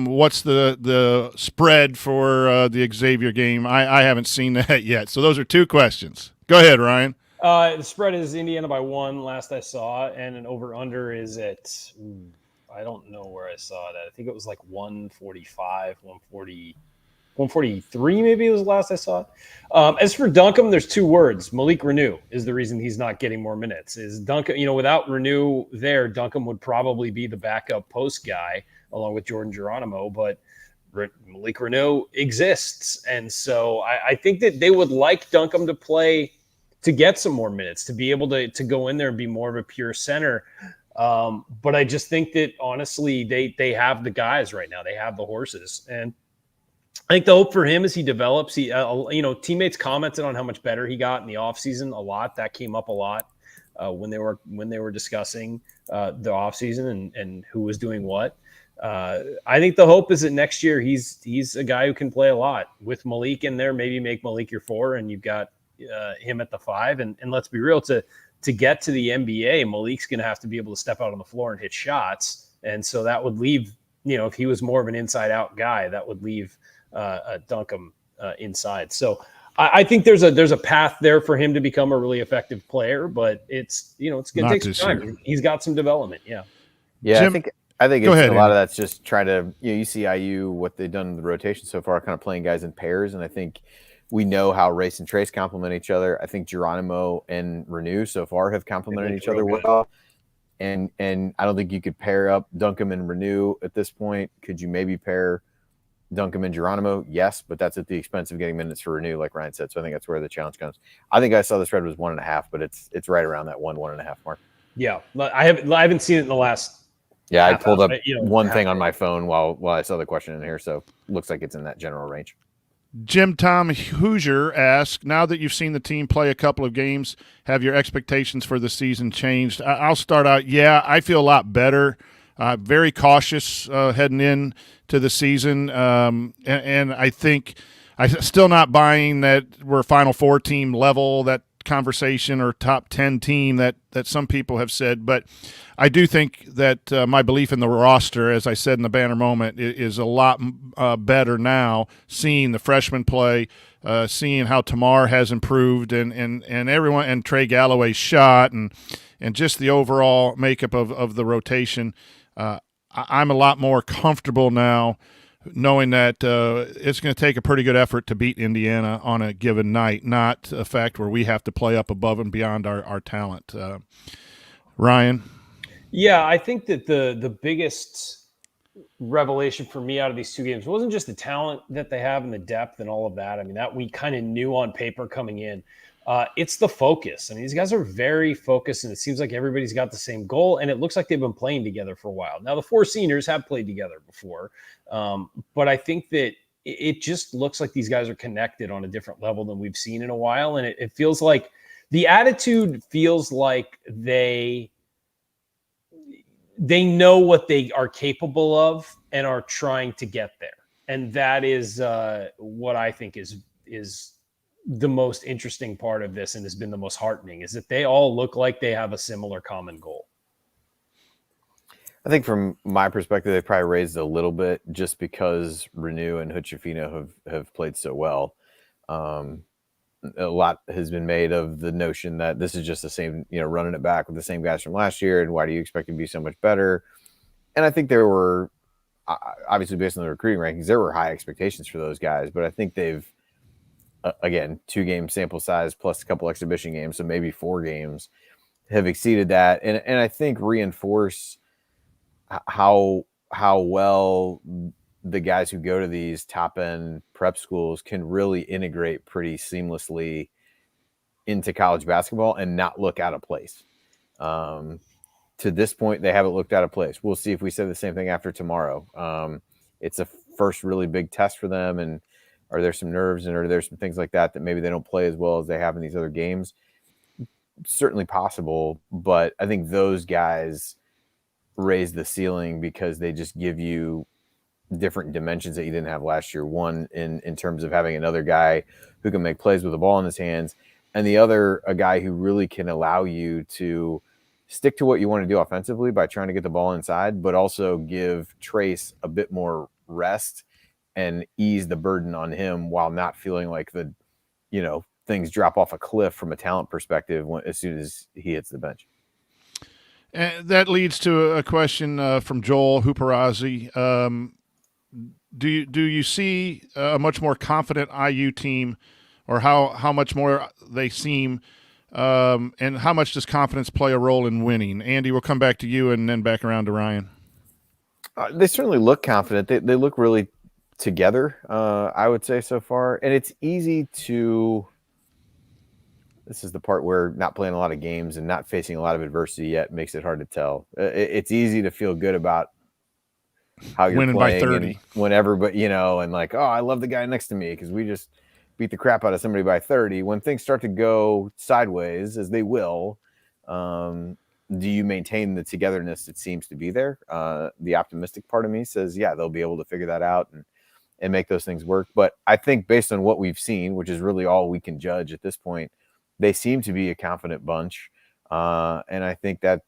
S2: what's the spread for the Xavier game? I haven't seen that yet. So those are two questions. Go ahead, Ryan.
S7: The spread is Indiana by 1 last I saw, and an over-under is at I don't know where I saw it at. I think it was like 145, 140, 143 maybe was the last I saw it. As for Duncombe, there's 2 words. Malik Renew is the reason he's not getting more minutes. Is Duncombe, without Renew there, Duncombe would probably be the backup post guy along with Jordan Geronimo, but Malik Renew exists. And so I think that they would like Duncombe to play, to get some more minutes, to be able to go in there and be more of a pure center. But I just think that honestly, they have the guys right now. They have the horses, and I think the hope for him as he develops. Teammates commented on how much better he got in the offseason a lot. That came up a lot when they were discussing the offseason and who was doing what. I think the hope is that next year he's a guy who can play a lot with Malik in there. Maybe make Malik your 4, and you've got him at the 5. And let's be real, to get to the NBA, Malik's going to have to be able to step out on the floor and hit shots. And so that would leave, if he was more of an inside-out guy, that would leave Duncombe inside. So I think there's a path there for him to become a really effective player, but it's going to take some time. Year. He's got some development. Yeah.
S6: Yeah.
S2: Jim,
S6: I think
S2: it's
S6: a lot of that's just trying to, you see IU, what they've done in the rotation so far, kind of playing guys in pairs. And I think we know how Race and Trace complement each other. I think Geronimo and Renew so far have complemented each other well. And I don't think you could pair up Duncombe and Renew at this point. Could you maybe pair Duncombe and Geronimo? Yes, but that's at the expense of getting minutes for Renew, like Ryan said. So I think that's where the challenge comes. I think I saw the spread was 1.5, but it's right around that 1.5 mark.
S7: Yeah, I haven't seen it in the last.
S6: Yeah, I pulled up one thing on my phone while I saw the question in here, so looks like it's in that general range.
S2: Jim Tom Hoosier asks, now that you've seen the team play a couple of games, have your expectations for the season changed? I'll start out. Yeah, I feel a lot better. Very cautious heading in to the season. And I think I'm still not buying that we're a Final Four team level, that conversation, or top 10 team that some people have said. But I do think that my belief in the roster, as I said in the banner moment, is a lot better now, seeing the freshmen play, seeing how Tamar has improved and everyone, and Trey Galloway's shot and just the overall makeup of the rotation. I'm a lot more comfortable now knowing that it's going to take a pretty good effort to beat Indiana on a given night, not a fact where we have to play up above and beyond our talent. Ryan?
S7: Yeah, I think that the biggest revelation for me out of these 2 games wasn't just the talent that they have and the depth and all of that. I mean, that we kind of knew on paper coming in. It's the focus. I mean, these guys are very focused, and it seems like everybody's got the same goal, and it looks like they've been playing together for a while. Now, the 4 seniors have played together before, but I think that it just looks like these guys are connected on a different level than we've seen in a while, and it feels like the attitude feels like they know what they are capable of and are trying to get there. And that is what I think is the most interesting part of this, and has been the most heartening, is that they all look like they have a similar common goal.
S6: I think from my perspective, they probably raised a little bit just because Renew and Hood-Schifino have played so well. a lot has been made of the notion that this is just the same, running it back with the same guys from last year. And why do you expect it to be so much better? And I think there were, obviously based on the recruiting rankings, there were high expectations for those guys, but I think they've, again, 2-game sample size plus a couple exhibition games, so maybe 4 games, have exceeded that. And I think reinforce how well the guys who go to these top end prep schools can really integrate pretty seamlessly into college basketball and not look out of place. To this point, they haven't looked out of place. We'll see if we say the same thing after tomorrow. It's a first really big test for them. And are there some nerves and are there some things like that maybe they don't play as well as they have in these other games? Certainly possible. But I think those guys raise the ceiling because they just give you different dimensions that you didn't have last year. One, in terms of having another guy who can make plays with the ball in his hands, and the other, a guy who really can allow you to stick to what you want to do offensively by trying to get the ball inside, but also give Trace a bit more rest and ease the burden on him while not feeling like things drop off a cliff from a talent perspective as soon as he hits the bench.
S2: And that leads to a question from Joel Huperazzi. Do you see a much more confident IU team, or how much more they seem, and how much does confidence play a role in winning? Andy, we'll come back to you and then back around to Ryan.
S6: They certainly look confident. They look really together, I would say, so far. And it's easy to – this is the part where not playing a lot of games and not facing a lot of adversity yet makes it hard to tell. It's easy to feel good about how you're
S2: winning
S6: playing
S2: by 30
S6: whenever, but and like, oh, I love the guy next to me because we just beat the crap out of somebody by 30. When things start to go sideways, as they will, do you maintain the togetherness that seems to be there? The optimistic part of me says, yeah, they'll be able to figure that out and make those things work. But I think based on what we've seen, which is really all we can judge at this point, they seem to be a confident bunch. And I think that,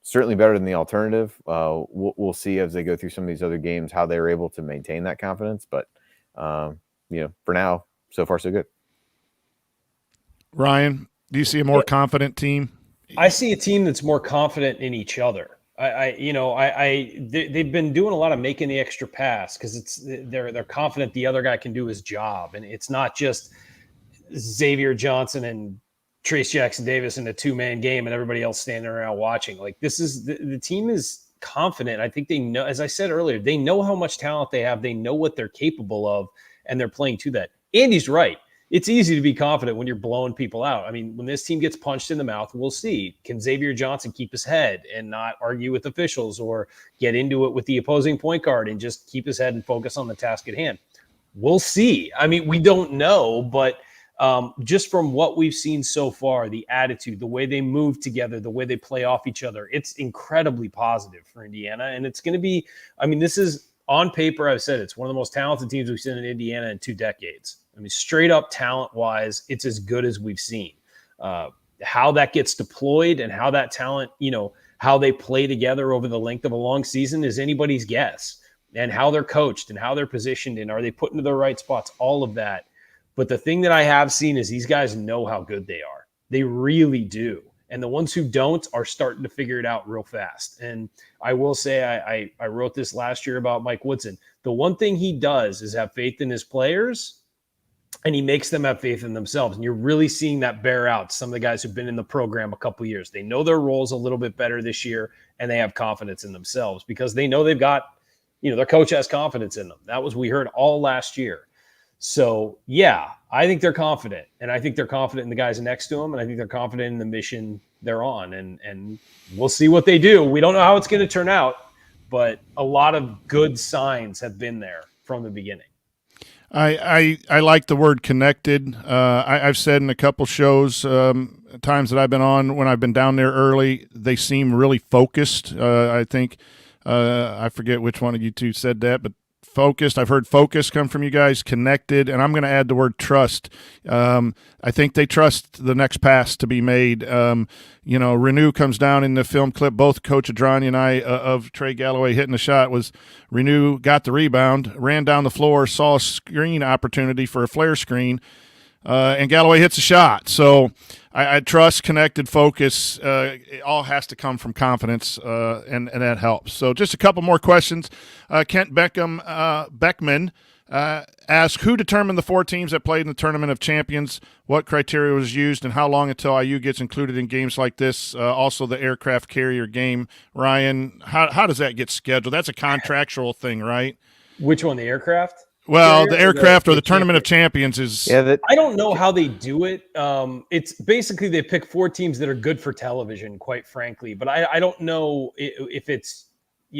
S6: certainly better than the alternative. We'll see as they go through some of these other games how they're able to maintain that confidence. But, for now, so far, so good.
S2: Ryan, do you see a more confident team?
S7: I see a team that's more confident in each other. They've been doing a lot of making the extra pass because they're confident the other guy can do his job. And it's not just Xavier Johnson and Trace Jackson Davis in a 2-man game and everybody else standing around watching. Like, this is the team is confident. I think they know, as I said earlier, they know how much talent they have. They know what they're capable of, and they're playing to that. Andy's right. It's easy to be confident when you're blowing people out. I mean, when this team gets punched in the mouth, we'll see. Can Xavier Johnson keep his head and not argue with officials or get into it with the opposing point guard and just keep his head and focus on the task at hand? We'll see. I mean, we don't know, but just from what we've seen so far, the attitude, the way they move together, the way they play off each other, it's incredibly positive for Indiana. And it's going to be, I mean, this is on paper, I've said it's one of the most talented teams we've seen in Indiana in 2 decades. I mean, straight up talent-wise, it's as good as we've seen. How that gets deployed and how that talent, how they play together over the length of a long season is anybody's guess. And how they're coached and how they're positioned and are they put into the right spots, all of that. But the thing that I have seen is these guys know how good they are. They really do. And the ones who don't are starting to figure it out real fast. And I will say, I wrote this last year about Mike Woodson. The one thing he does is have faith in his players, and he makes them have faith in themselves. And you're really seeing that bear out. Some of the guys who've been in the program a couple of years, they know their roles a little bit better this year, and they have confidence in themselves because they know they've got, their coach has confidence in them. That was, we heard all last year. So, yeah, I think they're confident, and I think they're confident in the guys next to them, and I think they're confident in the mission they're on, and we'll see what they do. We don't know how it's going to turn out, but a lot of good signs have been there from the beginning.
S2: I like the word connected. I've said in a couple shows, times that I've been on, when I've been down there early, they seem really focused. I think I forget which one of you two said that, but focused. I've heard focus come from you guys, connected, and I'm going to add the word trust. I think they trust the next pass to be made. Renew comes down in the film clip. Both Coach Adrani and I of Trey Galloway hitting the shot was Renew got the rebound, ran down the floor, saw a screen opportunity for a flare screen, and Galloway hits a shot. So I trust, connected, focus. It all has to come from confidence, and that helps. So just a couple more questions. Kent Beckman asked, who determined the 4 teams that played in the Tournament of Champions? What criteria was used, and how long until IU gets included in games like this? Also, the aircraft carrier game. Ryan, how does that get scheduled? That's a contractual thing, right?
S7: Which one, the aircraft?
S2: Well, the aircraft or the Tournament of Champions is.
S6: Yeah,
S7: I don't know how they do it. It's basically they pick 4 teams that are good for television, quite frankly. But I don't know if it's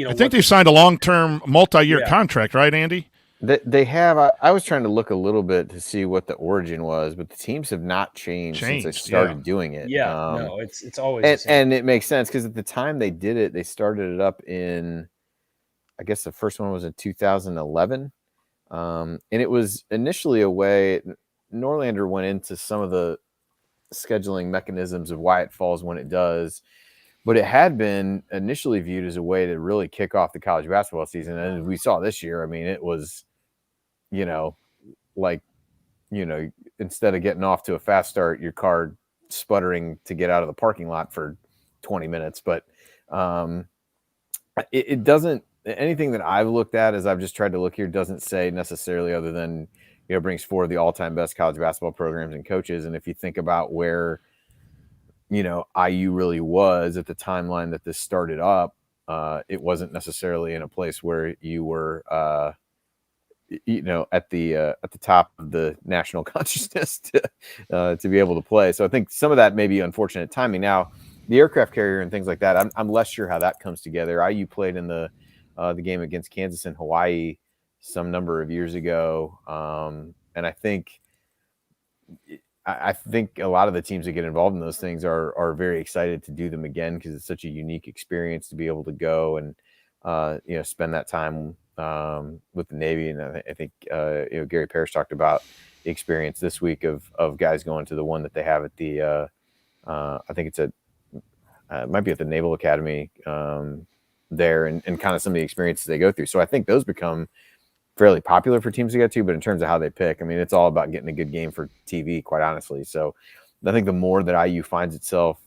S2: I think they've signed a long-term, multi-year contract, right, Andy?
S6: They have. I was trying to look a little bit to see what the origin was, but the teams have not changed since they started doing it.
S7: Yeah, no, it's always
S6: and it makes sense because at the time they did it, they started it up in, I guess the first one was in 2011. And it was initially a way Norlander went into some of the scheduling mechanisms of why it falls when it does, but it had been initially viewed as a way to really kick off the college basketball season. And as we saw this year, I mean, it was, instead of getting off to a fast start, your car sputtering to get out of the parking lot for 20 minutes. But it doesn't, anything that I've looked at as I've just tried to look here doesn't say necessarily other than, brings 4 of the all-time best college basketball programs and coaches. And if you think about where, IU really was at the timeline that this started up, it wasn't necessarily in a place where you were, at the top of the national consciousness to be able to play. So I think some of that may be unfortunate timing. Now, the aircraft carrier and things like that, I'm less sure how that comes together. IU played in the game against Kansas and Hawaii some number of years ago. And I think a lot of the teams that get involved in those things are very excited to do them again because it's such a unique experience to be able to go and, spend that time with the Navy. And I think Gary Parrish talked about the experience this week of guys going to the one that they have at the, I think it's it might be at the Naval Academy there and kind of some of the experiences they go through. So I think those become fairly popular for teams to get to, but in terms of how they pick, I mean, it's all about getting a good game for TV, quite honestly. So I think the more that IU finds itself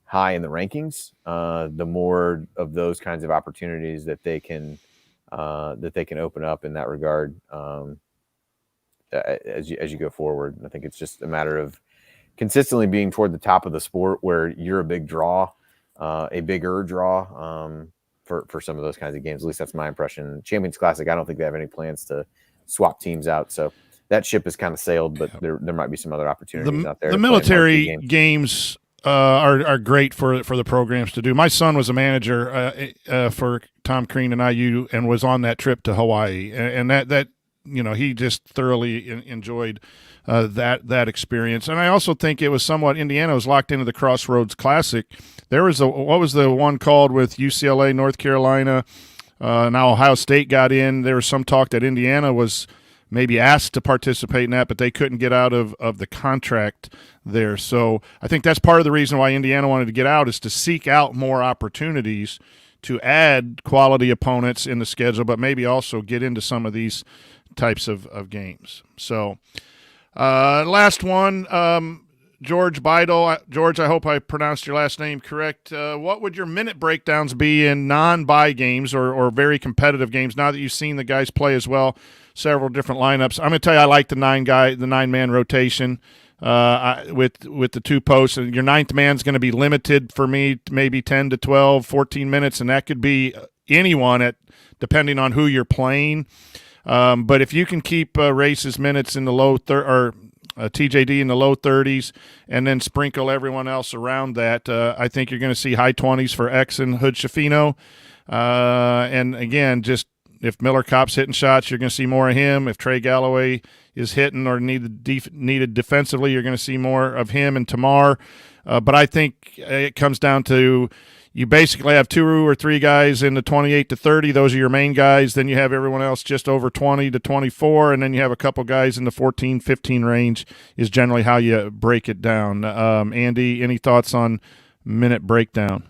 S6: high in the rankings, the more of those kinds of opportunities that they can open up in that regard as you go forward. I think it's just a matter of consistently being toward the top of the sport where you're a big draw, a bigger draw for some of those kinds of games. At least that's my impression. Champions Classic, I don't think they have any plans to swap teams out. So that ship has kind of sailed, but there might be some other opportunities out there.
S2: The military games are great for the programs to do. My son was a manager for Tom Crean and IU and was on that trip to Hawaii, and that he just thoroughly enjoyed that experience. And I also think it was somewhat, Indiana was locked into the Crossroads Classic. There was what was the one called with UCLA, North Carolina, now Ohio State got in. There was some talk that Indiana was maybe asked to participate in that, but they couldn't get out of the contract there. So I think that's part of the reason why Indiana wanted to get out, is to seek out more opportunities to add quality opponents in the schedule, but maybe also get into some of these types of games. So last one, George Beidel. George, I hope I pronounced your last name correct. What would your minute breakdowns be in non-bye games or very competitive games now that you've seen the guys play as well, several different lineups? I'm going to tell you I like the nine-man rotation with the 2 posts. And your 9th man's going to be limited for me, maybe 10 to 12, 14 minutes, and that could be anyone depending on who you're playing. But if you can keep Race's minutes in the low TJD in the low 30s and then sprinkle everyone else around that, I think you're going to see high 20s for X and Hood Schifino. And again, just if Miller Kopp's hitting shots, you're going to see more of him. If Trey Galloway is hitting or needed defensively, you're going to see more of him and Tamar. But I think it comes down to, you basically have 2 or 3 guys in the 28 to 30. Those are your main guys. Then you have everyone else just over 20 to 24, and then you have a couple guys in the 14, 15 range is generally how you break it down. Andy, any thoughts on minute breakdown?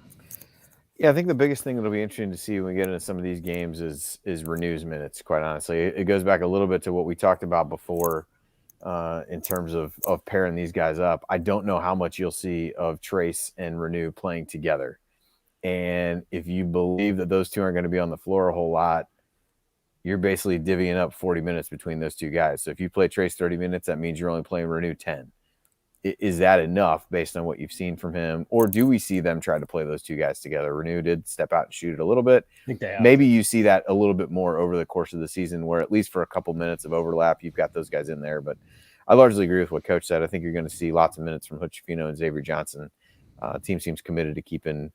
S6: Yeah, I think the biggest thing that'll be interesting to see when we get into some of these games is Renew's minutes, quite honestly. It goes back a little bit to what we talked about before in terms of pairing these guys up. I don't know how much you'll see of Trace and Renew playing together. And if you believe that those two aren't going to be on the floor a whole lot, you're basically divvying up 40 minutes between those two guys. So if you play Trace 30 minutes, that means you're only playing Renew 10. Is that enough based on what you've seen from him? Or do we see them try to play those two guys together? Renew did step out and shoot it a little bit.
S7: I think they have.
S6: Maybe you see that a little bit more over the course of the season, where at least for a couple minutes of overlap, you've got those guys in there. But I largely agree with what Coach said. I think you're going to see lots of minutes from Hood-Schifino and Xavier Johnson. Team seems committed to keeping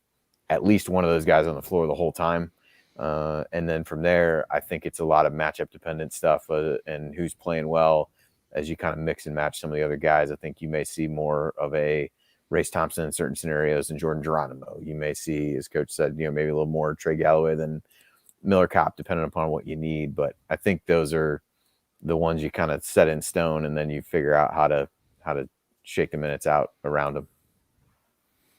S6: at least one of those guys on the floor the whole time. And then from there, I think it's a lot of matchup dependent stuff and who's playing well. As you kind of mix and match some of the other guys, I think you may see more of a Race Thompson in certain scenarios than Jordan Geronimo. You may see, as Coach said, maybe a little more Trey Galloway than Miller Kopp, depending upon what you need. But I think those are the ones you kind of set in stone, and then you figure out how to shake the minutes out around them.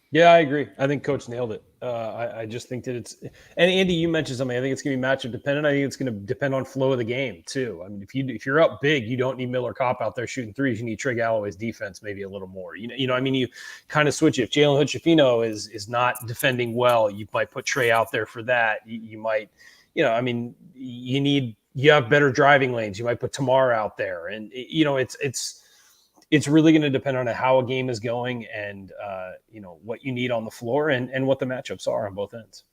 S7: Yeah, I agree. I think Coach nailed it. I just think that it's – and Andy, you mentioned something. I think it's going to be matchup dependent. I think it's going to depend on flow of the game too. I mean, if you're up big, you don't need Miller Kopp out there shooting threes. You need Trey Galloway's defense maybe a little more. I mean, you kind of switch it. If Jalen Hood-Schifino is not defending well, you might put Trey out there for that. You might – I mean, you have better driving lanes. You might put Tamar out there. And, it's really going to depend on how a game is going and, what you need on the floor and what the matchups are on both ends.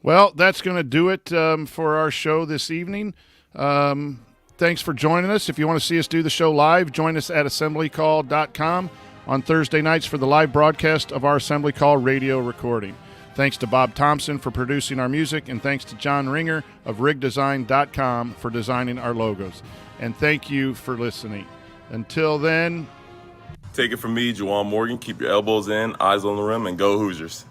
S2: Well, that's going to do it for our show this evening. Thanks for joining us. If you want to see us do the show live, join us at assemblycall.com on Thursday nights for the live broadcast of our Assembly Call radio recording. Thanks to Bob Thompson for producing our music, and thanks to John Ringer of rigdesign.com for designing our logos. And thank you for listening. Until then,
S10: take it from me, Juwan Morgan. Keep your elbows in, eyes on the rim, and go Hoosiers.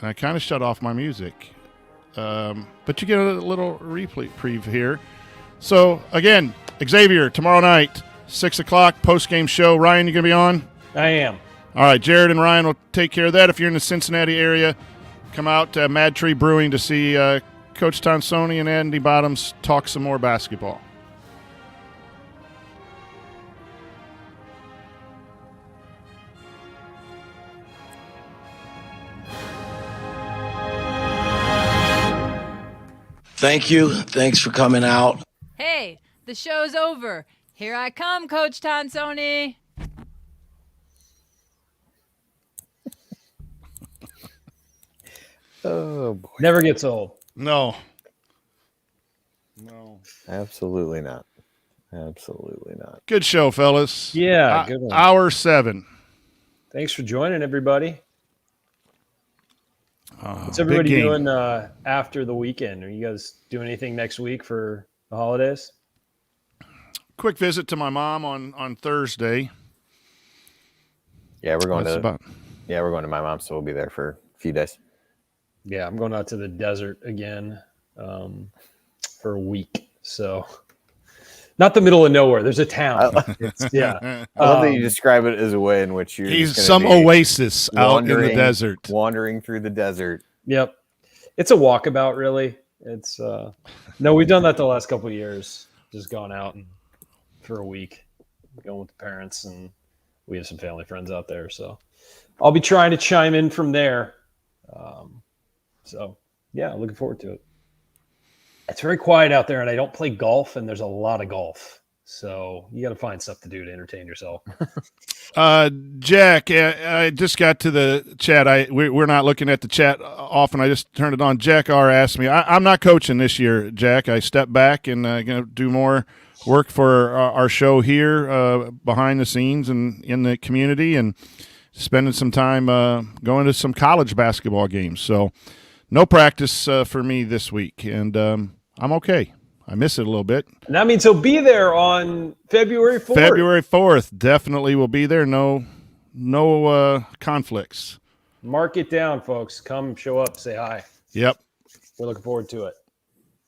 S2: I kind of shut off my music, but you get a little reprieve here. So, again, Xavier, tomorrow night, 6 o'clock, post-game show. Ryan, you going to be on?
S7: I am.
S2: All right, Jared and Ryan will take care of that. If you're in the Cincinnati area, come out to Mad Tree Brewing to see Coach Tonsoni and Andy Bottoms talk some more basketball.
S11: Thank you. Thanks for coming out.
S12: Hey, the show's over. Here I come, Coach Tonsoni.
S6: Oh, boy.
S7: Never gets old.
S2: No.
S6: Absolutely not. Absolutely not.
S2: Good show, fellas.
S7: Yeah, good one.
S2: Hour 7.
S7: Thanks for joining, everybody. What's everybody doing after the weekend? Are you guys doing anything next week for the holidays?
S2: Quick visit to my mom on Thursday.
S6: Yeah, we're going to my mom's, so we'll be there for a few days.
S7: Yeah, I'm going out to the desert again for a week. So not the middle of nowhere. There's a town.
S6: I love that you describe it as a way in which
S2: he's some oasis out in the desert.
S6: Wandering through the desert.
S7: Yep. It's a walkabout, really. It's no, we've done that the last couple of years. Just gone out and for a week, going with the parents, and we have some family friends out there. So I'll be trying to chime in from there. So yeah, looking forward to it. It's very quiet out there, and I don't play golf, and there's a lot of golf. So you got to find stuff to do to entertain yourself.
S2: Jack, I just got to the chat. We're not looking at the chat often. I just turned it on. Jack R. asked me, I'm not coaching this year, Jack. I stepped back and going to do more work for our show here behind the scenes and in the community, and spending some time going to some college basketball games. So no practice for me this week, and I'm okay. I miss it a little bit.
S7: And that means he'll be there on February 4th.
S2: February 4th. Definitely will be there. No conflicts.
S7: Mark it down, folks. Come show up, say hi.
S2: Yep.
S7: We're looking forward to it.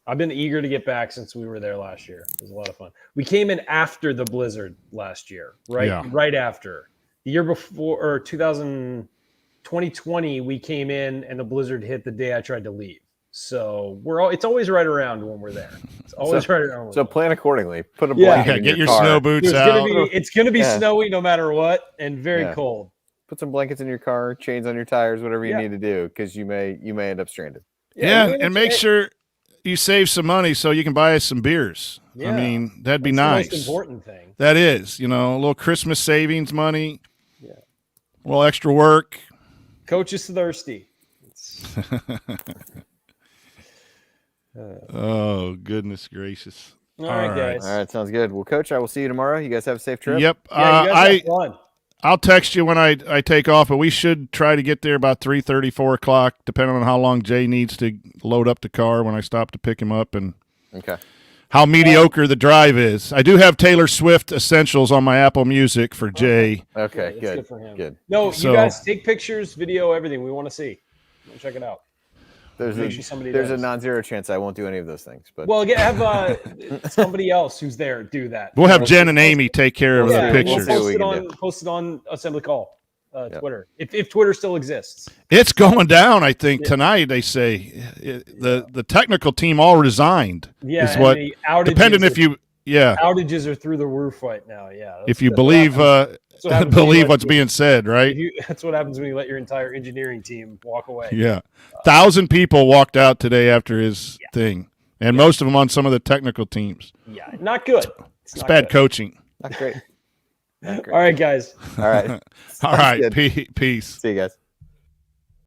S7: I've been eager to get back since we were there last year. It was a lot of fun. We came in after the blizzard last year, right?
S2: Yeah.
S7: Right after. The year before, or 2020, we came in and the blizzard hit the day I tried to leave. So it's always right around when we're there. It's always right around.
S6: So plan accordingly. Put a blanket in
S2: get your
S6: car.
S2: snow boots out.
S7: It's going to be snowy no matter what, and very cold.
S6: Put some blankets in your car, chains on your tires, whatever you need to do, because you may end up stranded.
S2: Yeah, and make sure you save some money so you can buy us some beers.
S7: Yeah.
S2: I mean, that'd be nice.
S7: The most important thing.
S2: That is, a little Christmas savings money. Yeah. A little extra work.
S7: Coach is thirsty.
S2: Oh, goodness gracious.
S7: All right, guys.
S6: All right, sounds good. Well, Coach, I will see you tomorrow. You guys have a safe trip.
S2: Yep.
S7: Yeah, you guys have fun.
S2: I'll text you when I take off, but we should try to get there about 3:30, 4 o'clock, depending on how long Jay needs to load up the car when I stop to pick him up and how mediocre the drive is. I do have Taylor Swift Essentials on my Apple Music for Jay.
S6: Okay,
S7: That's
S6: good.
S7: good for him.
S6: Good.
S7: No, you guys take pictures, video, everything. We want to see. Check it out.
S6: There's a non-zero chance I won't do any of those things. But
S7: have somebody else who's there do that.
S2: We'll have Jen and Amy take care of the pictures.
S7: We'll post it on Assembly Call Twitter, if Twitter still exists.
S2: It's going down, I think, tonight. They say the technical team all resigned.
S7: Yeah,
S2: is what depending if you
S7: outages are through the roof right now. Yeah,
S2: if you believe what's being said, right?
S7: That's what happens when you let your entire engineering team walk away.
S2: Yeah, 1,000 people walked out today after his thing, and most of them on some of the technical teams.
S7: Yeah, not good.
S2: It's bad coaching.
S6: Not great.
S7: All right, guys.
S6: All right.
S2: All right. Peace.
S6: See you guys.